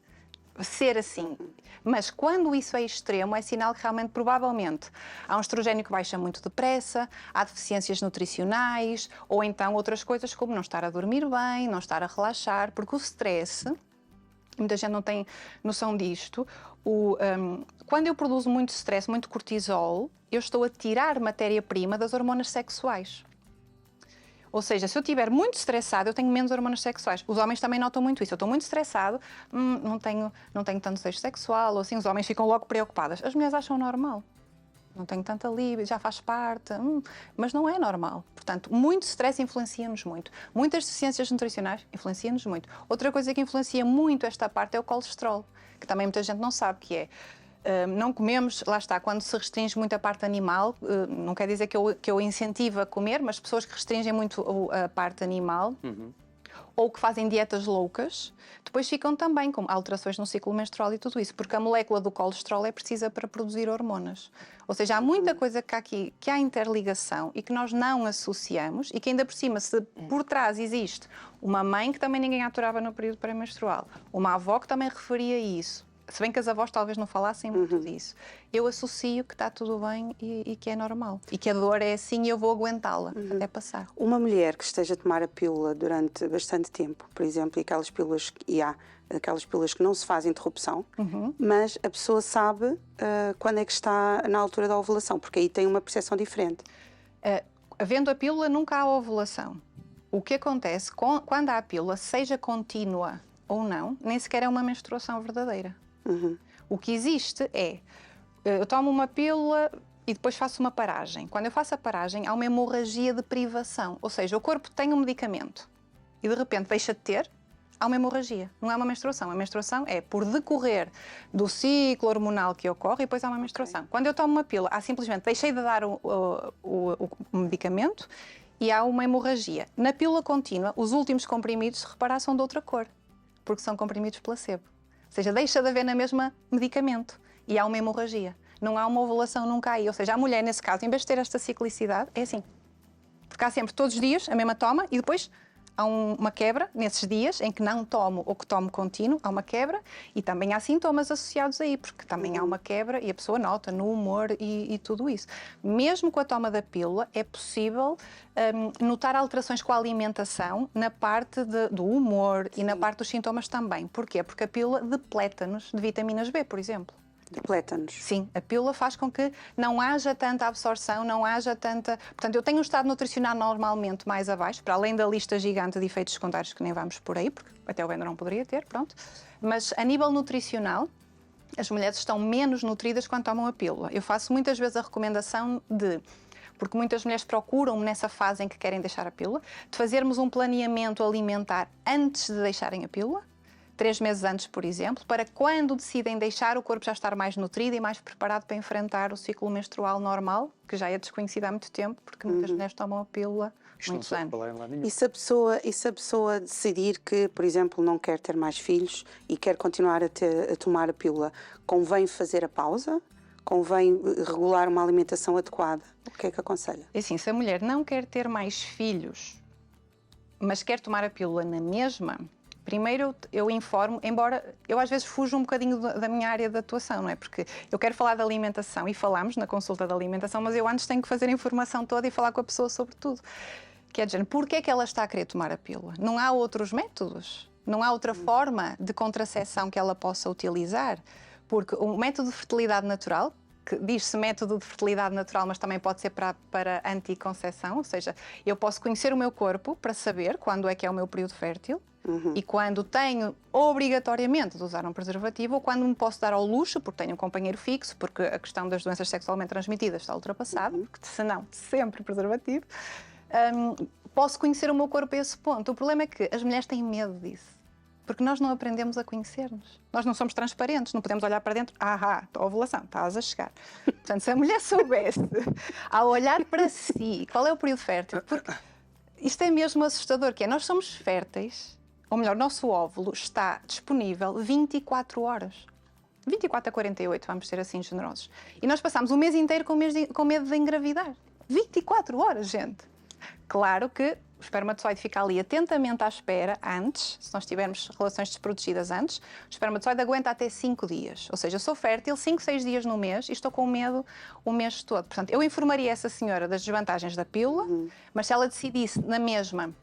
ser assim. Mas quando isso é extremo, é sinal que realmente, provavelmente, há um estrogênio que baixa muito depressa, há deficiências nutricionais, ou então outras coisas como não estar a dormir bem, não estar a relaxar, porque o stress, muita gente não tem noção disto, quando eu produzo muito stress, muito cortisol, eu estou a tirar matéria-prima das hormonas sexuais. Ou seja, se eu estiver muito estressado, eu tenho menos hormonas sexuais. Os homens também notam muito isso. Eu estou muito estressado, não tenho tanto desejo sexual, ou assim, os homens ficam logo preocupadas. As mulheres acham normal. Não tenho tanta libido, já faz parte, mas não é normal. Portanto, muito stress influencia-nos muito. Muitas deficiências nutricionais influenciam-nos muito. Outra coisa que influencia muito esta parte é o colesterol, que também muita gente não sabe que é. Não comemos, lá está, quando se restringe muito a parte animal, não quer dizer que eu incentivo a comer, mas pessoas que restringem muito a parte animal, ou que fazem dietas loucas, depois ficam também com alterações no ciclo menstrual e tudo isso, porque a molécula do colesterol é precisa para produzir hormonas. Ou seja, há muita coisa que há interligação e que nós não associamos e que ainda por cima, se por trás existe uma mãe que também ninguém aturava no período pré-menstrual, uma avó que também referia isso, se bem que as avós talvez não falassem muito disso, eu associo que está tudo bem e que é normal. E que a dor é assim e eu vou aguentá-la até passar. Uma mulher que esteja a tomar a pílula durante bastante tempo, por exemplo, e há aquelas pílulas que não se faz interrupção, mas a pessoa sabe quando é que está na altura da ovulação, porque aí tem uma percepção diferente. Havendo a pílula, nunca há ovulação. O que acontece quando há a pílula, seja contínua ou não, nem sequer é uma menstruação verdadeira. O que existe é, eu tomo uma pílula e depois faço uma paragem. Quando eu faço a paragem, há uma hemorragia de privação. Ou seja, o corpo tem um medicamento e de repente deixa de ter, há uma hemorragia. Não é uma menstruação. A menstruação é por decorrer do ciclo hormonal que ocorre e depois há uma menstruação. Quando eu tomo uma pílula, simplesmente deixei de dar o medicamento e há uma hemorragia. Na pílula contínua, os últimos comprimidos, se reparar, são de outra cor, porque são comprimidos placebo. Ou seja, deixa de haver na mesma medicamento e há uma hemorragia. Não há uma ovulação nunca aí. Ou seja, a mulher, nesse caso, em vez de ter esta ciclicidade, é assim. Porque há sempre, todos os dias, a mesma toma e depois há uma quebra nesses dias em que não tomo ou que tomo contínuo, há uma quebra e também há sintomas associados aí, porque também há uma quebra e a pessoa nota no humor e tudo isso. Mesmo com a toma da pílula, é possível notar alterações com a alimentação na parte do humor e na parte dos sintomas também. Porquê? Porque a pílula depleta-nos de vitaminas B, por exemplo. Depleta-nos. Sim, a pílula faz com que não haja tanta absorção, não haja tanta... Portanto, eu tenho um estado nutricional normalmente mais abaixo, para além da lista gigante de efeitos secundários que nem vamos por aí, porque até o Bender não poderia ter, pronto. Mas a nível nutricional, as mulheres estão menos nutridas quando tomam a pílula. Eu faço muitas vezes a recomendação porque muitas mulheres procuram nessa fase em que querem deixar a pílula, de fazermos um planeamento alimentar antes de deixarem a pílula, 3 meses antes, por exemplo, para quando decidem deixar, o corpo já estar mais nutrido e mais preparado para enfrentar o ciclo menstrual normal, que já é desconhecido há muito tempo, porque muitas mulheres tomam a pílula há muitos anos. E se a pessoa decidir que, por exemplo, não quer ter mais filhos e quer continuar a tomar a pílula, convém fazer a pausa? Convém regular uma alimentação adequada? O que é que aconselha? É assim, se a mulher não quer ter mais filhos, mas quer tomar a pílula na mesma... Primeiro eu informo, embora eu às vezes fujo um bocadinho da minha área de atuação, não é? Porque eu quero falar da alimentação e falamos na consulta da alimentação, mas eu antes tenho que fazer a informação toda e falar com a pessoa sobre tudo. Quer dizer, porquê é que ela está a querer tomar a pílula? Não há outros métodos? Não há outra forma de contracepção que ela possa utilizar? Porque o método de fertilidade natural, que diz-se método de fertilidade natural, mas também pode ser para anticoncepção, ou seja, eu posso conhecer o meu corpo para saber quando é que é o meu período fértil, e quando tenho obrigatoriamente de usar um preservativo ou quando me posso dar ao luxo, porque tenho um companheiro fixo, porque a questão das doenças sexualmente transmitidas está ultrapassada, porque senão sempre preservativo, posso conhecer o meu corpo a esse ponto. O problema é que as mulheres têm medo disso, porque nós não aprendemos a conhecer-nos. Nós não somos transparentes, não podemos olhar para dentro, a ovulação, estás a chegar. Portanto, se a mulher soubesse, ao olhar para si, qual é o período fértil, porque isto é mesmo assustador, que é, nós somos férteis, ou melhor, nosso óvulo está disponível 24 horas. 24 a 48, vamos ser assim generosos. E nós passamos o mês inteiro com medo de engravidar. 24 horas, gente. Claro que o espermatozoide fica ali atentamente à espera antes, se nós tivermos relações desprotegidas antes, o espermatozoide aguenta até 5 dias. Ou seja, eu sou fértil 5, 6 dias no mês e estou com medo o mês todo. Portanto, eu informaria essa senhora das desvantagens da pílula, mas se ela decidisse na mesma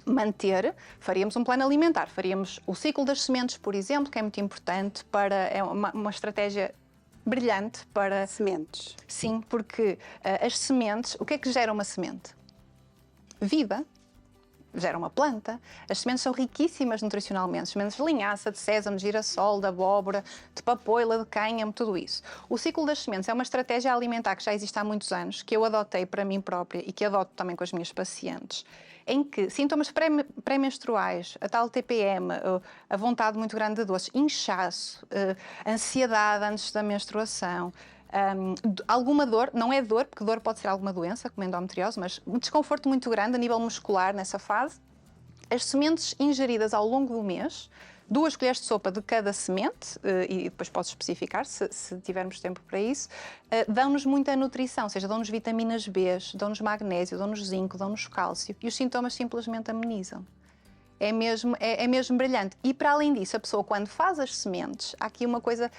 manter, faríamos um plano alimentar, faríamos o ciclo das sementes, por exemplo, que é muito importante é uma estratégia brilhante para... Sementes. Sim, porque as sementes, o que é que gera uma semente? Vida. Gera uma planta. As sementes são riquíssimas nutricionalmente. Sementes de linhaça, de sésamo, de girassol, de abóbora, de papoila, de cânhamo, tudo isso. O ciclo das sementes é uma estratégia alimentar que já existe há muitos anos, que eu adotei para mim própria e que adoto também com as minhas pacientes, em que sintomas pré-menstruais, a tal TPM, a vontade muito grande de doces, inchaço, ansiedade antes da menstruação, alguma dor, não é dor, porque dor pode ser alguma doença, como endometriose, mas um desconforto muito grande a nível muscular nessa fase. As sementes ingeridas ao longo do mês, 2 colheres de sopa de cada semente, e depois posso especificar se tivermos tempo para isso, dão-nos muita nutrição, ou seja, dão-nos vitaminas B, dão-nos magnésio, dão-nos zinco, dão-nos cálcio, e os sintomas simplesmente amenizam. É mesmo brilhante. E para além disso, a pessoa quando faz as sementes, há aqui uma coisa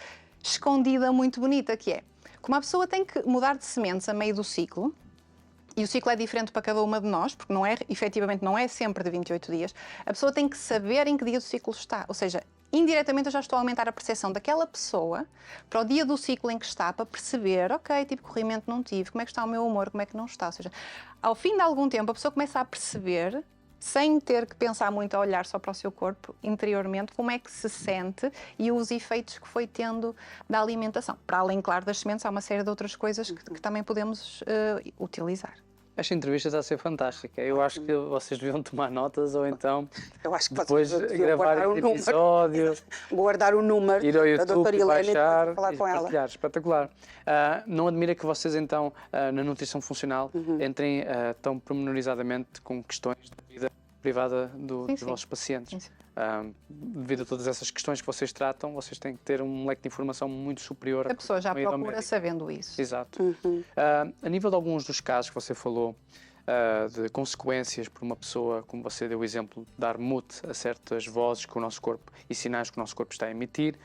escondida muito bonita, que é, como a pessoa tem que mudar de sementes a meio do ciclo, e o ciclo é diferente para cada uma de nós, porque efetivamente não é sempre de 28 dias, a pessoa tem que saber em que dia do ciclo está. Ou seja, indiretamente eu já estou a aumentar a percepção daquela pessoa para o dia do ciclo em que está, para perceber, ok, tipo corrimento não tive, como é que está o meu humor, como é que não está. Ou seja, ao fim de algum tempo a pessoa começa a perceber, sem ter que pensar muito a olhar só para o seu corpo interiormente, como é que se sente e os efeitos que foi tendo da alimentação. Para além, claro, das sementes, há uma série de outras coisas que também podemos utilizar. Esta entrevista está a ser fantástica. Eu acho que vocês deviam tomar notas ou então Eu acho que depois deviam gravar este episódio, guardar o número ir ao da YouTube doutora e Helena baixar e falar e com ela. partilhar. Espetacular. Não admira que vocês então, na nutrição funcional, entrem tão pormenorizadamente com questões de vida privada dos vossos pacientes. Sim. Devido a todas essas questões que vocês tratam, vocês têm que ter um leque de informação muito superior. A pessoa já procura sabendo isso. Exato. A nível de alguns dos casos que você falou, de consequências por uma pessoa, como você deu o exemplo, dar mute a certas vozes que o nosso corpo e sinais que o nosso corpo está a emitir,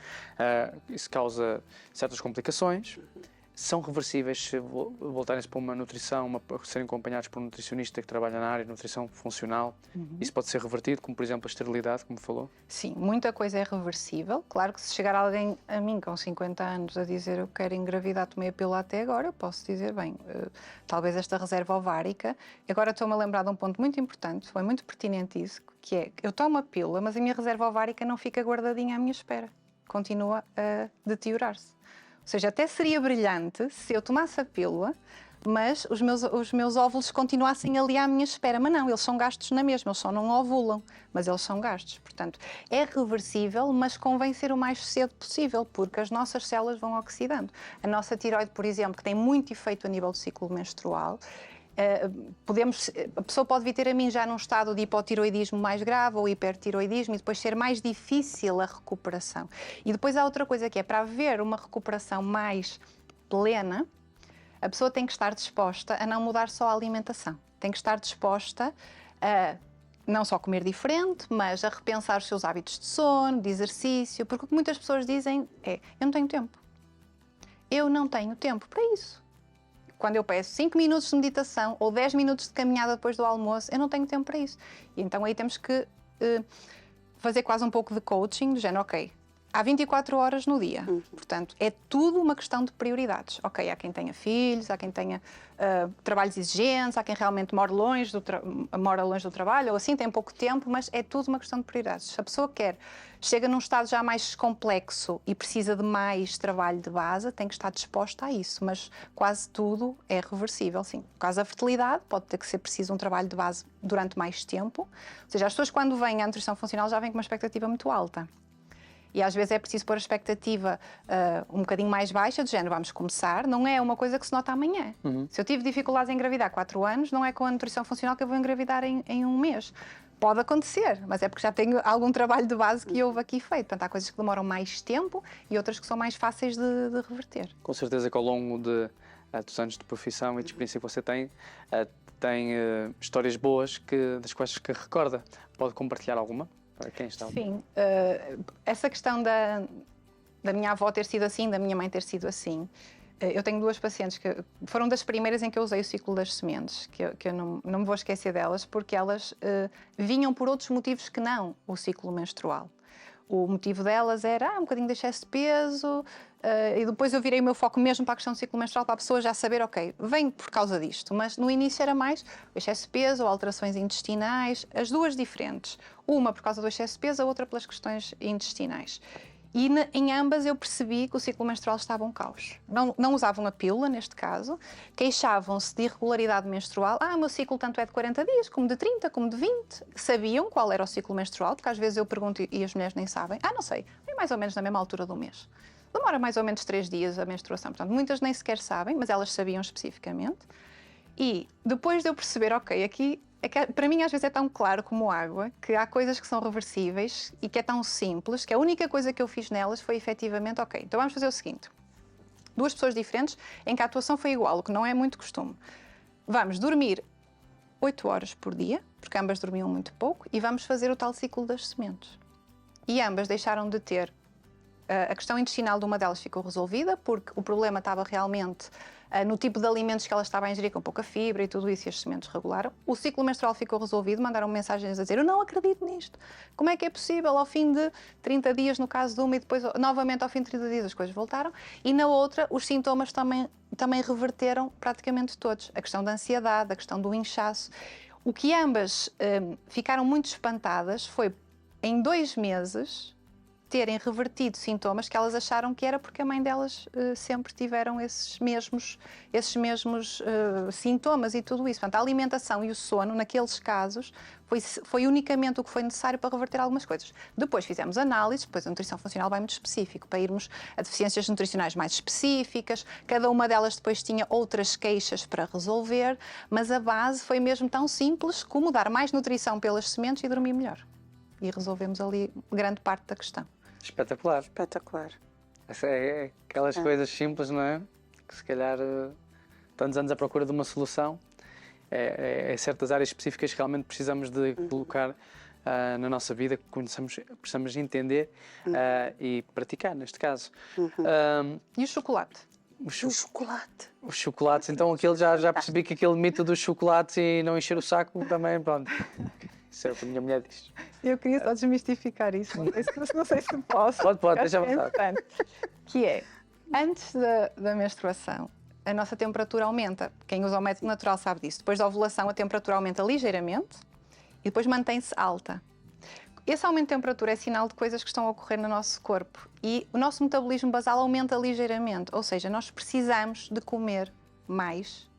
isso causa certas complicações. São reversíveis se voltarem-se para uma nutrição, serem acompanhados por um nutricionista que trabalha na área de nutrição funcional. Isso pode ser revertido, como por exemplo a esterilidade, como falou? Sim, muita coisa é reversível. Claro que se chegar alguém a mim com 50 anos a dizer eu quero engravidar, tomei a pílula até agora, eu posso dizer, bem, talvez esta reserva ovárica. Agora estou-me a lembrar de um ponto muito importante, foi muito pertinente isso, que é, eu tomo a pílula, mas a minha reserva ovárica não fica guardadinha à minha espera. Continua a deteriorar-se. Ou seja, até seria brilhante se eu tomasse a pílula, mas os meus óvulos continuassem ali à minha espera. Mas não, eles são gastos na mesma, eles só não ovulam, mas eles são gastos. Portanto, é reversível, mas convém ser o mais cedo possível, porque as nossas células vão oxidando. A nossa tireoide, por exemplo, que tem muito efeito a nível do ciclo menstrual, a pessoa pode vir ter a mim já num estado de hipotiroidismo mais grave ou hipertiroidismo e depois ser mais difícil a recuperação. E depois há outra coisa que é, para haver uma recuperação mais plena, a pessoa tem que estar disposta a não mudar só a alimentação. Tem que estar disposta a não só comer diferente, mas a repensar os seus hábitos de sono, de exercício, porque o que muitas pessoas dizem é, eu não tenho tempo. Eu não tenho tempo para isso. Quando eu peço 5 minutos de meditação ou 10 minutos de caminhada depois do almoço, eu não tenho tempo para isso. E então aí temos que fazer quase um pouco de coaching, do género, ok, há 24 horas no dia, portanto, é tudo uma questão de prioridades. Ok, há quem tenha filhos, há quem tenha trabalhos exigentes, há quem realmente mora longe do trabalho, ou assim, tem pouco tempo, mas é tudo uma questão de prioridades. Se a pessoa chega num estado já mais complexo e precisa de mais trabalho de base, tem que estar disposta a isso, mas quase tudo é reversível, sim. No caso da fertilidade, pode ter que ser preciso um trabalho de base durante mais tempo, ou seja, as pessoas quando vêm à nutrição funcional já vêm com uma expectativa muito alta. E às vezes é preciso pôr a expectativa um bocadinho mais baixa, do género, vamos começar, não é uma coisa que se nota amanhã. Se eu tive dificuldades em engravidar 4 anos, não é com a nutrição funcional que eu vou engravidar em um mês. Pode acontecer, mas é porque já tenho algum trabalho de base que houve aqui feito. Portanto, há coisas que demoram mais tempo e outras que são mais fáceis de reverter. Com certeza que ao longo dos anos de profissão e de experiência que você tem histórias boas das quais que recorda. Pode compartilhar alguma? Para quem está? Sim, essa questão da minha avó ter sido assim, da minha mãe ter sido assim. Eu tenho 2 pacientes que foram das primeiras em que eu usei o ciclo das sementes, que eu não me vou esquecer delas, porque elas vinham por outros motivos que não o ciclo menstrual. O motivo delas era um bocadinho de excesso de peso, e depois eu virei o meu foco mesmo para a questão do ciclo menstrual, para a pessoa já saber, ok, vem por causa disto, mas no início era mais o excesso de peso ou alterações intestinais, as duas diferentes. Uma por causa do excesso de peso, a outra pelas questões intestinais. E em ambas eu percebi que o ciclo menstrual estava um caos. Não usavam a pílula, neste caso, queixavam-se de irregularidade menstrual. O meu ciclo tanto é de 40 dias, como de 30, como de 20. Sabiam qual era o ciclo menstrual, porque às vezes eu pergunto e as mulheres nem sabem. Não sei, é mais ou menos na mesma altura do mês. Demora mais ou menos 3 dias a menstruação. Portanto, muitas nem sequer sabem, mas elas sabiam especificamente. E depois de eu perceber, ok, aqui, para mim às vezes é tão claro como água, que há coisas que são reversíveis e que é tão simples, que a única coisa que eu fiz nelas foi efetivamente, ok, então vamos fazer o seguinte. 2 pessoas diferentes em que a atuação foi igual, o que não é muito costume. Vamos dormir 8 horas por dia, porque ambas dormiam muito pouco, e vamos fazer o tal ciclo das sementes. E ambas deixaram de ter. A questão intestinal de uma delas ficou resolvida, porque o problema estava realmente no tipo de alimentos que ela estava a ingerir, com pouca fibra e tudo isso, e as sementes regularam. O ciclo menstrual ficou resolvido, mandaram mensagens a dizer: eu não acredito nisto. Como é que é possível ao fim de 30 dias, no caso de uma, e depois novamente ao fim de 30 dias as coisas voltaram? E na outra, os sintomas também reverteram praticamente todos. A questão da ansiedade, a questão do inchaço. O que ambas ficaram muito espantadas foi, em 2 meses, terem revertido sintomas que elas acharam que era porque a mãe delas sempre tiveram esses mesmos sintomas e tudo isso. Portanto, a alimentação e o sono, naqueles casos, foi unicamente o que foi necessário para reverter algumas coisas. Depois fizemos análises, depois a nutrição funcional vai muito específico, para irmos a deficiências nutricionais mais específicas, cada uma delas depois tinha outras queixas para resolver, mas a base foi mesmo tão simples como dar mais nutrição pelas sementes e dormir melhor. E resolvemos ali grande parte da questão. Espetacular. Espetacular. É aquelas coisas simples, não é? Que se calhar tantos anos à procura de uma solução. É certas áreas específicas que realmente precisamos de colocar na nossa vida, que precisamos entender e praticar, neste caso. E o chocolate? O chocolate. Os chocolates, então aquele já percebi que aquele mito dos chocolates e não encher o saco também, pronto. Isso é o que a minha mulher diz. Eu queria só desmistificar isso, não sei se posso. Pode, deixa à vontade. Que é, antes da menstruação, a nossa temperatura aumenta. Quem usa o método natural sabe disso. Depois da ovulação, a temperatura aumenta ligeiramente e depois mantém-se alta. Esse aumento de temperatura é sinal de coisas que estão a ocorrer no nosso corpo e o nosso metabolismo basal aumenta ligeiramente, ou seja, nós precisamos de comer mais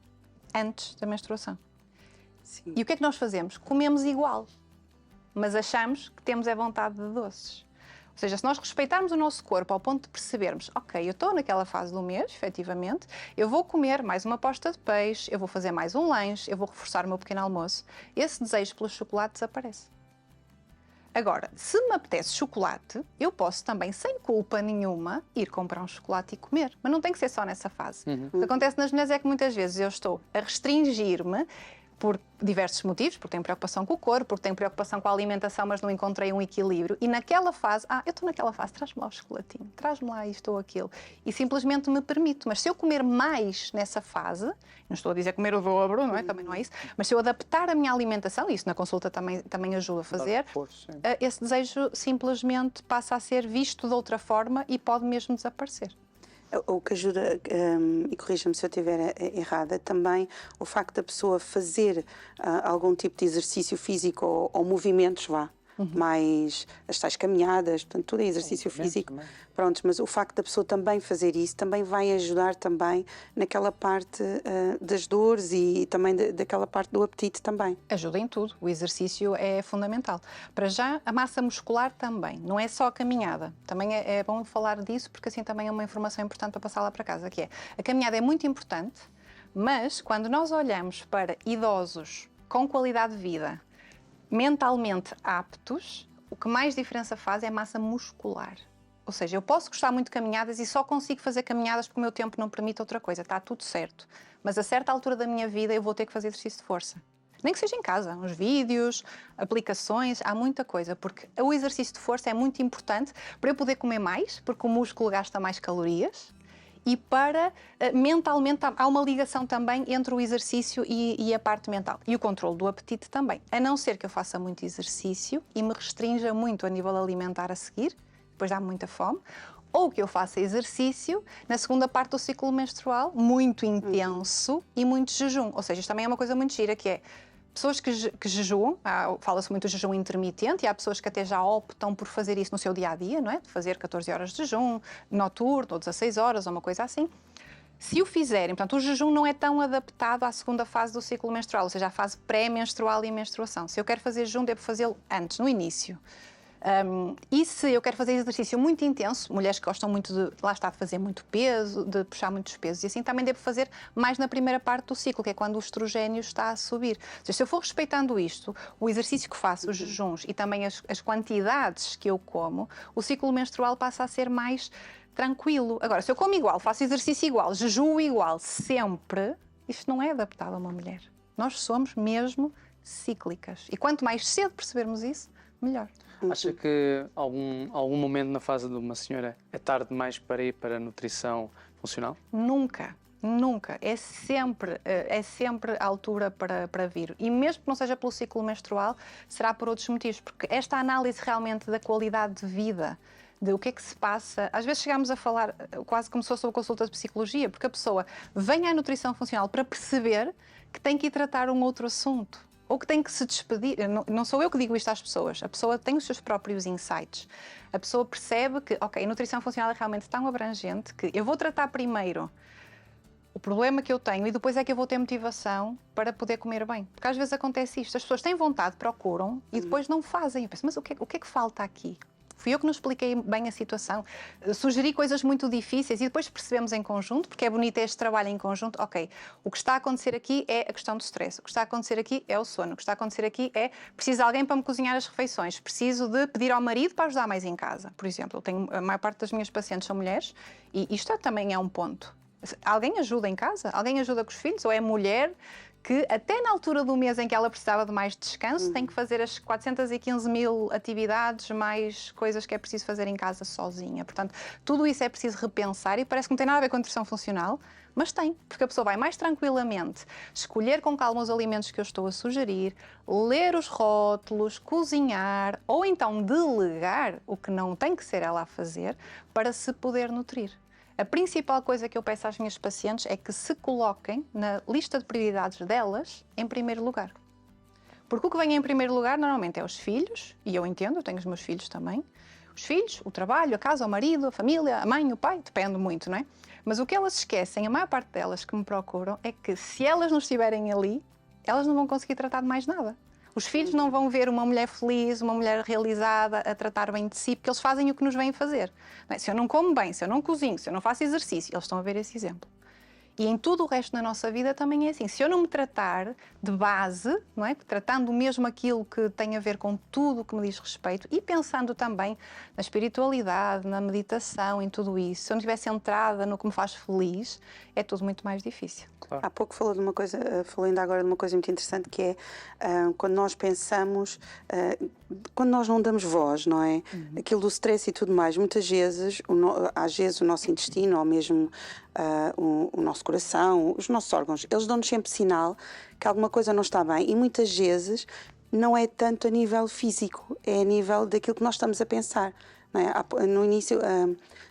antes da menstruação. Sim. E o que é que nós fazemos? Comemos igual, mas achamos que temos vontade de doces. Ou seja, se nós respeitarmos o nosso corpo ao ponto de percebermos, ok, eu estou naquela fase do mês, efetivamente, eu vou comer mais uma posta de peixe, eu vou fazer mais um lanche, eu vou reforçar o meu pequeno almoço, esse desejo pelo chocolate desaparece. Agora, se me apetece chocolate, eu posso também, sem culpa nenhuma, ir comprar um chocolate e comer. Mas não tem que ser só nessa fase. O que acontece nas mulheres é que muitas vezes eu estou a restringir-me por diversos motivos, porque tenho preocupação com o corpo, porque tenho preocupação com a alimentação, mas não encontrei um equilíbrio. E naquela fase, eu estou naquela fase, traz-me lá o chocolatinho, traz-me lá isto ou aquilo. E simplesmente me permito. Mas se eu comer mais nessa fase, não estou a dizer comer o dobro, não é? Também não é isso, mas se eu adaptar a minha alimentação, e isso na consulta também ajuda a fazer, esse desejo simplesmente passa a ser visto de outra forma e pode mesmo desaparecer. O que ajuda, e corrija-me se eu estiver errada, também o facto da pessoa fazer algum tipo de exercício físico ou movimentos, mais as tais caminhadas, portanto, tudo é exercício físico. Pronto, mas o facto da pessoa também fazer isso também vai ajudar também naquela parte das dores e também daquela parte do apetite também. Ajuda em tudo, o exercício é fundamental. Para já, a massa muscular também, não é só a caminhada. Também é bom falar disso porque assim também é uma informação importante para passar lá para casa, que é, a caminhada é muito importante, mas quando nós olhamos para idosos com qualidade de vida, mentalmente aptos, o que mais diferença faz é a massa muscular. Ou seja, eu posso gostar muito de caminhadas e só consigo fazer caminhadas porque o meu tempo não permite outra coisa, está tudo certo. Mas a certa altura da minha vida eu vou ter que fazer exercício de força. Nem que seja em casa, uns vídeos, aplicações, há muita coisa, porque o exercício de força é muito importante para eu poder comer mais, porque o músculo gasta mais calorias, e para mentalmente, há uma ligação também entre o exercício e a parte mental. E o controle do apetite também. A não ser que eu faça muito exercício e me restrinja muito a nível alimentar a seguir, depois dá-me muita fome, ou que eu faça exercício na segunda parte do ciclo menstrual, muito intenso e muito jejum. Ou seja, isto também é uma coisa muito gira, que é pessoas que jejuam, fala-se muito do jejum intermitente, e há pessoas que até já optam por fazer isso no seu dia-a-dia, não é? De fazer 14 horas de jejum, noturno, ou 16 horas, ou uma coisa assim. Se o fizerem, portanto, o jejum não é tão adaptado à segunda fase do ciclo menstrual, ou seja, à fase pré-menstrual e menstruação. Se eu quero fazer jejum, devo fazê-lo antes, no início. E se eu quero fazer exercício muito intenso, mulheres que gostam muito de, lá está, de fazer muito peso, de puxar muitos pesos, e assim também devo fazer mais na primeira parte do ciclo, que é quando o estrogênio está a subir. Ou seja, se eu for respeitando isto, o exercício que faço, os jejuns e também as quantidades que eu como, o ciclo menstrual passa a ser mais tranquilo. Agora, se eu como igual, faço exercício igual, jejuo igual, sempre, isto não é adaptado a uma mulher. Nós somos mesmo cíclicas. E quanto mais cedo percebermos isso, melhor. Acha que algum momento na fase de uma senhora é tarde demais para ir para a nutrição funcional? Nunca. Nunca. É sempre a altura para vir. E mesmo que não seja pelo ciclo menstrual, será por outros motivos. Porque esta análise realmente da qualidade de vida, de o que é que se passa, às vezes chegamos a falar quase como se fosse uma consulta de psicologia, porque a pessoa vem à nutrição funcional para perceber que tem que ir tratar um outro assunto. Ou que tem que se despedir. Não sou eu que digo isto às pessoas. A pessoa tem os seus próprios insights. A pessoa percebe que, ok, a nutrição funcional é realmente tão abrangente que eu vou tratar primeiro o problema que eu tenho e depois é que eu vou ter motivação para poder comer bem. Porque às vezes acontece isto. As pessoas têm vontade, procuram e depois não fazem. Eu penso, mas o que é que falta aqui? Fui eu que não expliquei bem a situação, sugeri coisas muito difíceis e depois percebemos em conjunto, porque é bonito este trabalho em conjunto, ok, o que está a acontecer aqui é a questão do stress, o que está a acontecer aqui é o sono, o que está a acontecer aqui é preciso de alguém para me cozinhar as refeições, preciso de pedir ao marido para ajudar mais em casa, por exemplo. A maior parte das minhas pacientes são mulheres e isto também é um ponto. Alguém ajuda em casa? Alguém ajuda com os filhos? Ou é mulher que até na altura do mês em que ela precisava de mais descanso, tem que fazer as 415 mil atividades, mais coisas que é preciso fazer em casa sozinha. Portanto, tudo isso é preciso repensar e parece que não tem nada a ver com a nutrição funcional, mas tem, porque a pessoa vai mais tranquilamente escolher com calma os alimentos que eu estou a sugerir, ler os rótulos, cozinhar ou então delegar o que não tem que ser ela a fazer para se poder nutrir. A principal coisa que eu peço às minhas pacientes é que se coloquem na lista de prioridades delas em primeiro lugar. Porque o que vem em primeiro lugar normalmente é os filhos, e eu entendo, eu tenho os meus filhos também. Os filhos, o trabalho, a casa, o marido, a família, a mãe, o pai, depende muito, não é? Mas o que elas esquecem, a maior parte delas que me procuram, é que se elas não estiverem ali, elas não vão conseguir tratar de mais nada. Os filhos não vão ver uma mulher feliz, uma mulher realizada, a tratar bem de si, porque eles fazem o que nos vêm fazer. Não é? Se eu não como bem, se eu não cozinho, se eu não faço exercício, eles estão a ver esse exemplo. E em tudo o resto da nossa vida também é assim. Se eu não me tratar de base, não é? Tratando mesmo aquilo que tem a ver com tudo o que me diz respeito e pensando também na espiritualidade, na meditação, em tudo isso, se eu não estiver centrada no que me faz feliz, é tudo muito mais difícil. Claro. Há pouco falou ainda agora de uma coisa muito interessante que é quando nós pensamos, quando nós não damos voz, não é? Aquilo do stress e tudo mais, muitas vezes, às vezes o nosso intestino ou mesmo o nosso coração, os nossos órgãos, eles dão-nos sempre sinal que alguma coisa não está bem e muitas vezes não é tanto a nível físico, é a nível daquilo que nós estamos a pensar. Não é? No início,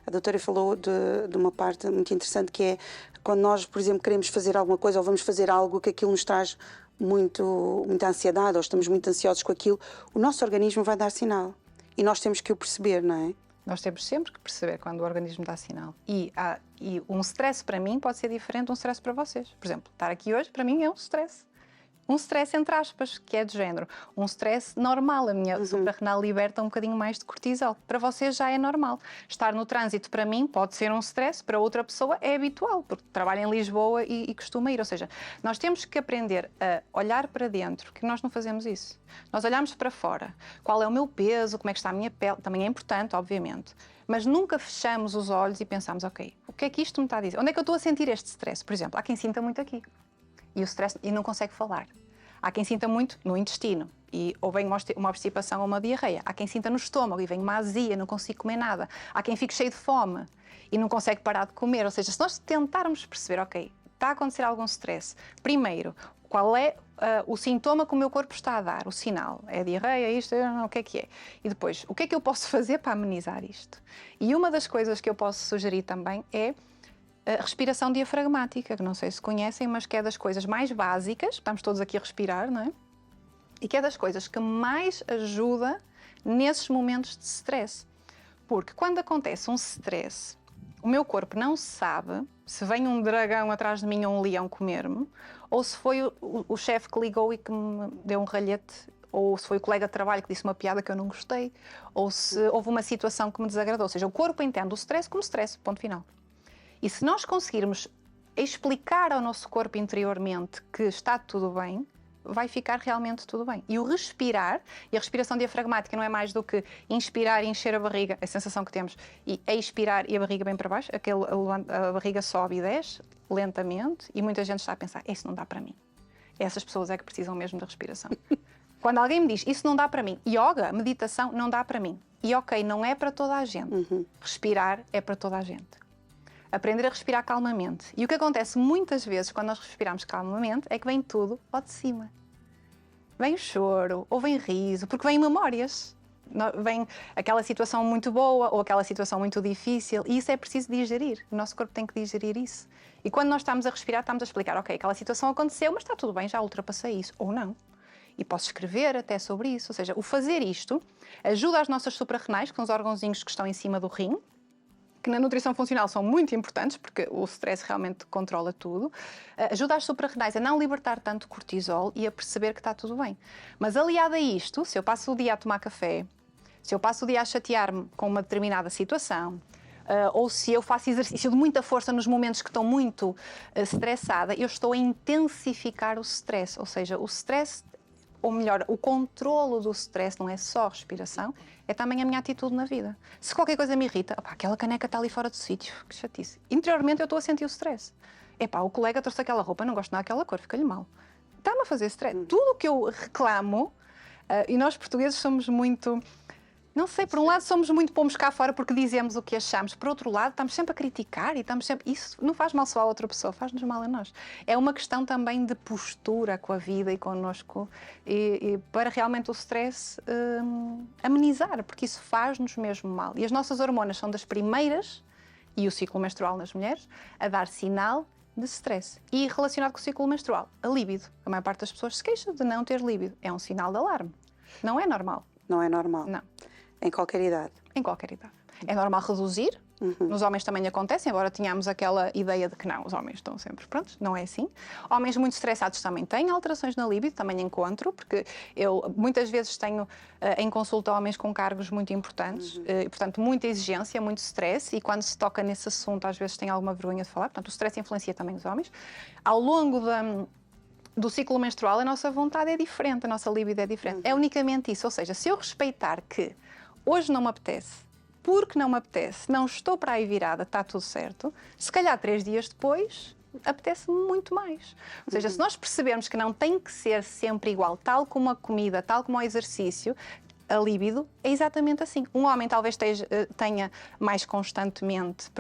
a doutora falou de uma parte muito interessante que é quando nós, por exemplo, queremos fazer alguma coisa ou vamos fazer algo que aquilo nos traz muita ansiedade ou estamos muito ansiosos com aquilo, o nosso organismo vai dar sinal e nós temos que o perceber, não é? Nós temos sempre que perceber quando o organismo dá sinal. E um stress para mim pode ser diferente de um stress para vocês. Por exemplo, estar aqui hoje para mim é um stress. Um stress entre aspas, que é de género. Um stress normal. A minha suprarrenal liberta um bocadinho mais de cortisol. Para vocês já é normal. Estar no trânsito para mim pode ser um stress, para outra pessoa é habitual, porque trabalha em Lisboa e costuma ir. Ou seja, nós temos que aprender a olhar para dentro, que nós não fazemos isso. Nós olhamos para fora. Qual é o meu peso, como é que está a minha pele, também é importante, obviamente. Mas nunca fechamos os olhos e pensamos, ok, o que é que isto me está a dizer? Onde é que eu estou a sentir este stress? Por exemplo, há quem sinta muito aqui. E o stress e não consegue falar. Há quem sinta muito no intestino ou vem uma obstipação ou uma diarreia. Há quem sinta no estômago e vem uma azia, não consigo comer nada. Há quem fique cheio de fome e não consegue parar de comer. Ou seja, se nós tentarmos perceber, ok, está a acontecer algum stress, primeiro, qual é o sintoma que o meu corpo está a dar, o sinal? É diarreia, isto, o que é? E depois, o que é que eu posso fazer para amenizar isto? E uma das coisas que eu posso sugerir também é a respiração diafragmática, que não sei se conhecem, mas que é das coisas mais básicas, estamos todos aqui a respirar, não é? E que é das coisas que mais ajuda nesses momentos de stress. Porque quando acontece um stress, o meu corpo não sabe se vem um dragão atrás de mim ou um leão comer-me, ou se foi o chefe que ligou e que me deu um ralhete, ou se foi o colega de trabalho que disse uma piada que eu não gostei, ou se houve uma situação que me desagradou. Ou seja, o corpo entende o stress como stress, ponto final. E se nós conseguirmos explicar ao nosso corpo interiormente que está tudo bem, vai ficar realmente tudo bem. E o respirar, e a respiração diafragmática não é mais do que inspirar e encher a barriga, a sensação que temos, e expirar e a barriga bem para baixo, a barriga sobe e desce lentamente, e muita gente está a pensar, isso não dá para mim. Essas pessoas é que precisam mesmo da respiração. Quando alguém me diz, isso não dá para mim, yoga, meditação, não dá para mim. E ok, não é para toda a gente. Respirar é para toda a gente. Aprender a respirar calmamente. E o que acontece muitas vezes quando nós respiramos calmamente é que vem tudo ao de cima. Vem choro, ou vem riso, porque vem memórias. Vem aquela situação muito boa ou aquela situação muito difícil e isso é preciso digerir. O nosso corpo tem que digerir isso. E quando nós estamos a respirar, estamos a explicar, ok, aquela situação aconteceu, mas está tudo bem, já ultrapassei isso. Ou não. E posso escrever até sobre isso. Ou seja, o fazer isto ajuda as nossas suprarrenais, que são os órgãozinhos que estão em cima do rim, que na nutrição funcional são muito importantes, porque o stress realmente controla tudo, ajuda as suprarrenais a não libertar tanto cortisol e a perceber que está tudo bem. Mas aliado a isto, se eu passo o dia a tomar café, se eu passo o dia a chatear-me com uma determinada situação, ou se eu faço exercício de muita força nos momentos que estou muito estressada, eu estou a intensificar o stress, ou seja, o stress, ou melhor, o controlo do stress não é só respiração, é também a minha atitude na vida. Se qualquer coisa me irrita, opá, aquela caneca está ali fora do sítio, que chatice. Interiormente eu estou a sentir o stress. Epá, o colega trouxe aquela roupa, não gosto nada daquela cor, fica-lhe mal. Está-me a fazer stress. Tudo o que eu reclamo, e nós portugueses somos muito... Não sei, por um lado somos muito pomos cá fora porque dizemos o que achamos, por outro lado estamos sempre a criticar e estamos sempre... Isso não faz mal só a outra pessoa, faz-nos mal a nós. É uma questão também de postura com a vida e connosco e para realmente o stress amenizar, porque isso faz-nos mesmo mal. E as nossas hormonas são das primeiras, e o ciclo menstrual nas mulheres, a dar sinal de stress. E relacionado com o ciclo menstrual, a líbido. A maior parte das pessoas se queixa de não ter líbido. É um sinal de alarme. Não é normal. Não é normal? Não. Em qualquer idade? Em qualquer idade. É normal reduzir, nos homens também acontece, embora tenhamos aquela ideia de que não, os homens estão sempre prontos, não é assim. Homens muito estressados também têm alterações na libido, também encontro, porque eu muitas vezes tenho em consulta homens com cargos muito importantes, e, portanto, muita exigência, muito stress, e quando se toca nesse assunto às vezes tem alguma vergonha de falar, portanto o stress influencia também os homens. Ao longo do ciclo menstrual a nossa vontade é diferente, a nossa libido é diferente. É unicamente isso, ou seja, se eu respeitar que hoje não me apetece, porque não me apetece, não estou para aí virada, está tudo certo, se calhar 3 dias depois apetece-me muito mais. Ou seja, se nós percebermos que não tem que ser sempre igual, tal como a comida, tal como o exercício, a líbido é exatamente assim. Um homem talvez tenha mais constantemente,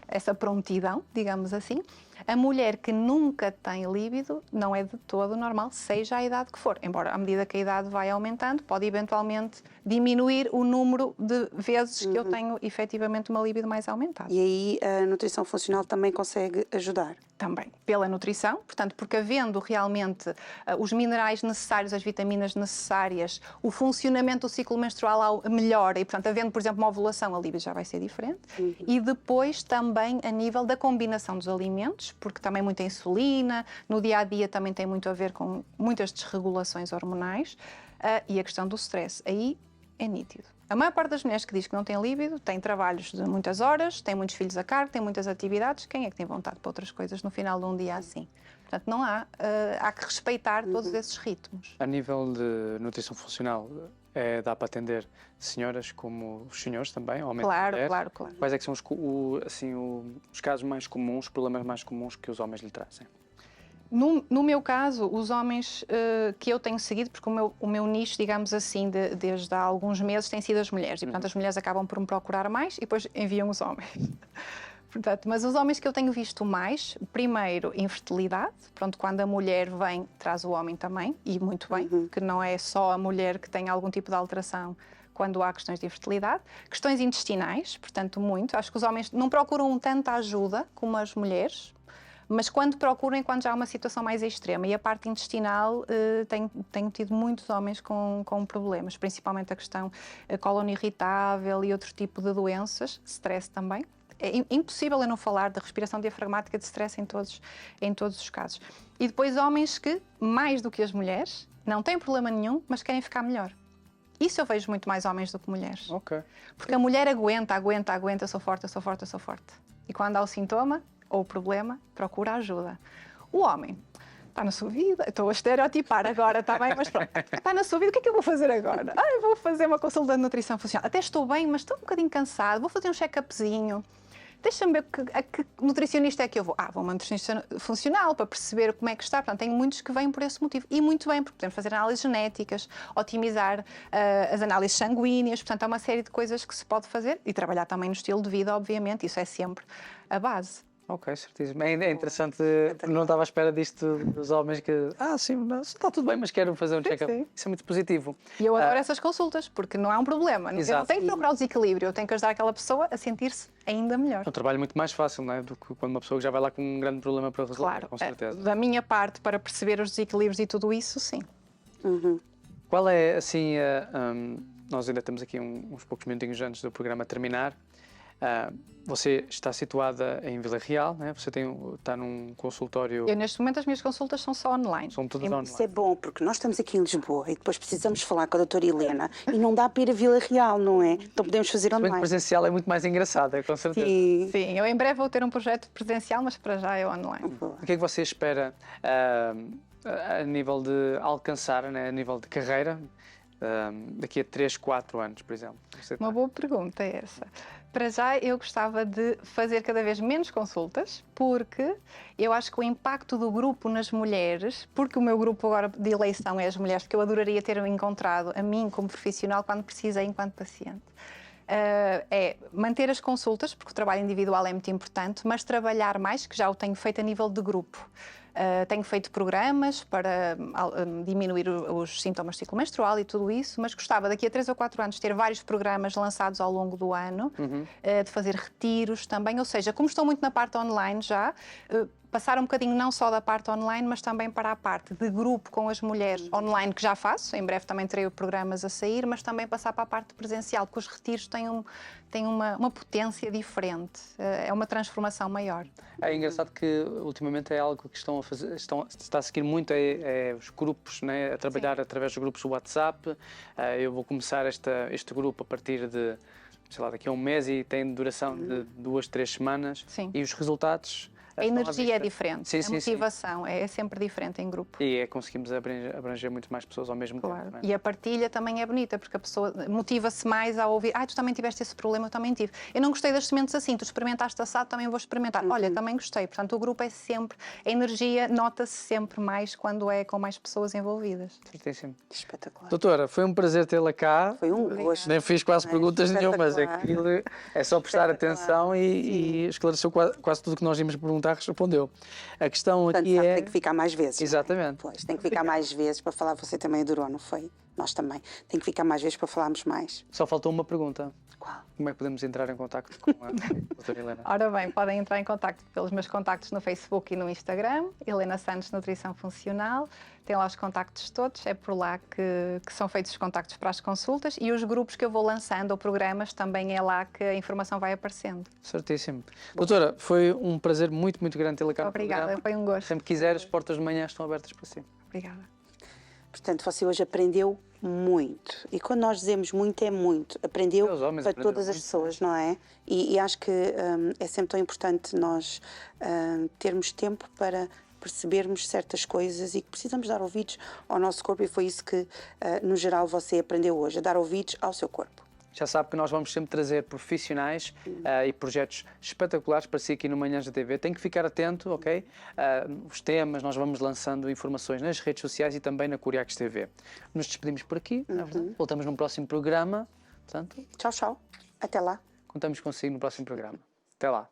essa prontidão, digamos assim. A mulher que nunca tem líbido não é de todo normal, seja a idade que for. Embora, à medida que a idade vai aumentando, pode eventualmente diminuir o número de vezes que eu tenho efetivamente uma líbido mais aumentada. E aí a nutrição funcional também consegue ajudar? Também, pela nutrição, portanto, porque havendo realmente os minerais necessários, as vitaminas necessárias, o funcionamento do ciclo menstrual melhora e, portanto, havendo, por exemplo, uma ovulação, a libido já vai ser diferente. E depois também a nível da combinação dos alimentos, porque também muita insulina, no dia-a-dia também tem muito a ver com muitas desregulações hormonais e a questão do stress. Aí é nítido. A maior parte das mulheres que diz que não tem líbido tem trabalhos de muitas horas, tem muitos filhos a cargo, tem muitas atividades. Quem é que tem vontade para outras coisas no final de um dia assim? Portanto, não há que respeitar todos esses ritmos. A nível de nutrição funcional, dá para atender senhoras como os senhores também, homens e mulheres? Claro. Quais é que são os casos mais comuns, os problemas mais comuns que os homens lhe trazem? No meu caso, os homens que eu tenho seguido, porque o meu nicho, digamos assim, desde há alguns meses, tem sido as mulheres. E, portanto, as mulheres acabam por me procurar mais e depois enviam os homens. Portanto, mas os homens que eu tenho visto mais, primeiro, infertilidade. Pronto, quando a mulher vem, traz o homem também, e muito bem, que não é só a mulher que tem algum tipo de alteração quando há questões de infertilidade. Questões intestinais, portanto, muito. Acho que os homens não procuram tanta ajuda como as mulheres, mas quando procuram, quando já há uma situação mais extrema. E a parte intestinal, tenho tido muitos homens com problemas, principalmente a questão cólon irritável e outro tipo de doenças, stress também. É impossível eu não falar de respiração diafragmática, de stress em todos os casos. E depois homens que, mais do que as mulheres, não têm problema nenhum, mas querem ficar melhor. Isso eu vejo muito mais homens do que mulheres. Ok. Porque a mulher aguenta, eu sou forte, eu sou forte, eu sou forte. E quando há o sintoma ou o problema, procura ajuda. O homem está na sua vida, estou a estereotipar agora, está bem, mas pronto, está na sua vida, o que é que eu vou fazer agora? Eu vou fazer uma consulta de nutrição funcional. Até estou bem, mas estou um bocadinho cansado, vou fazer um check-upzinho. Deixa-me ver a que nutricionista é que eu vou. Vou a uma nutricionista funcional para perceber como é que está. Portanto, tenho muitos que vêm por esse motivo. E muito bem, porque podemos fazer análises genéticas, otimizar as análises sanguíneas. Portanto, há uma série de coisas que se pode fazer e trabalhar também no estilo de vida, obviamente. Isso é sempre a base. Ok, certíssimo. É interessante, não estava à espera disto dos homens que, sim, não, está tudo bem, mas quero fazer um check-up. Sim. Isso é muito positivo. E eu adoro essas consultas, porque não há um problema. Eu não Exato. tenho que procurar o desequilíbrio, eu tenho que ajudar aquela pessoa a sentir-se ainda melhor. É um trabalho muito mais fácil, não é? Do que quando uma pessoa já vai lá com um grande problema para resolver, Claro, com certeza. da minha parte, para perceber os desequilíbrios e tudo isso, sim. Qual é, assim, nós ainda temos aqui uns poucos minutinhos antes do programa terminar. Você está situada em Vila Real, né? Você está num consultório... Eu, neste momento, as minhas consultas são só online. São todas online. Isso é bom, porque nós estamos aqui em Lisboa e depois precisamos falar com a doutora Helena e não dá para ir a Vila Real, não é? Então podemos fazer O online. presencial é muito mais engraçado, com certeza. Sim. Sim, eu em breve vou ter um projeto presencial, mas para já é online. O que é que você espera a nível de alcançar, né? A nível de carreira, daqui a 3, 4 anos, por exemplo? Uma boa pergunta é essa. Para já, eu gostava de fazer cada vez menos consultas, porque eu acho que o impacto do grupo nas mulheres, porque o meu grupo agora de eleição é as mulheres, porque eu adoraria ter encontrado a mim como profissional quando precisei enquanto paciente. É manter as consultas, porque o trabalho individual é muito importante, mas trabalhar mais, que já o tenho feito a nível de grupo. Tenho feito programas para diminuir os sintomas do ciclo menstrual e tudo isso, mas gostava daqui a 3 ou 4 anos ter vários programas lançados ao longo do ano, de fazer retiros também, ou seja, como estou muito na parte online já, passar um bocadinho não só da parte online, mas também para a parte de grupo com as mulheres online, que já faço, em breve também terei programas a sair, mas também passar para a parte presencial, porque os retiros têm uma potência diferente, é uma transformação maior. É engraçado que ultimamente é algo que estão a fazer, está a seguir muito os grupos, né? A trabalhar através dos grupos do WhatsApp. Eu vou começar este grupo a partir de, sei lá, daqui a um mês e tem duração de 2, 3 semanas. Sim. E os resultados... A energia é diferente, sim, a motivação é sempre diferente em grupo. E conseguimos abranger muito mais pessoas ao mesmo Claro. tempo. Não é? E a partilha também é bonita, porque a pessoa motiva-se mais a ouvir. Tu também tiveste esse problema, eu também tive. Eu não gostei das sementes assim, tu experimentaste assado, também vou experimentar. Olha, também gostei. Portanto, o grupo é sempre, a energia nota-se sempre mais quando é com mais pessoas envolvidas. Certíssimo. Espetacular. Doutora, foi um prazer tê-la cá. Foi um gosto. Nem fiz quase perguntas nenhumas. Espetacular. É só prestar atenção e esclareceu quase tudo o que nós íamos perguntar, respondeu. A questão Portanto, aqui tem que ficar mais vezes. não é? Exatamente. Pois, tem que ficar mais vezes para falar. Você também adorou, não foi? Nós também. Tem que ficar mais vezes para falarmos mais. Só faltou uma pergunta. Qual? Como é que podemos entrar em contacto com a doutora Helena? Ora bem, podem entrar em contacto pelos meus contactos no Facebook e no Instagram, Helena Santos Nutrição Funcional. Tem lá os contactos todos, é por lá que são feitos os contactos para as consultas e os grupos que eu vou lançando ou programas também é lá que a informação vai aparecendo. Certíssimo. Doutora, foi um prazer muito, muito grande tê-la cá no Obrigada, programa. foi um gosto. Sempre que quiser, as portas de manhã estão abertas para si. Obrigada. Portanto, você hoje aprendeu muito. E quando nós dizemos muito, é muito. Aprendeu Os homens para aprenderam todas as muito, pessoas, não é? E acho que é sempre tão importante nós termos tempo para percebermos certas coisas e que precisamos dar ouvidos ao nosso corpo, e foi isso que, no geral, você aprendeu hoje, a dar ouvidos ao seu corpo. Já sabe que nós vamos sempre trazer profissionais e projetos espetaculares para si aqui no Manhãs da TV. Tem que ficar atento, ok? Os temas, nós vamos lançando informações nas redes sociais e também na Curiaques TV. Nos despedimos por aqui, não é verdade? Voltamos num próximo programa. Portanto, Tchau, tchau. Até lá. contamos consigo no próximo programa. Até lá.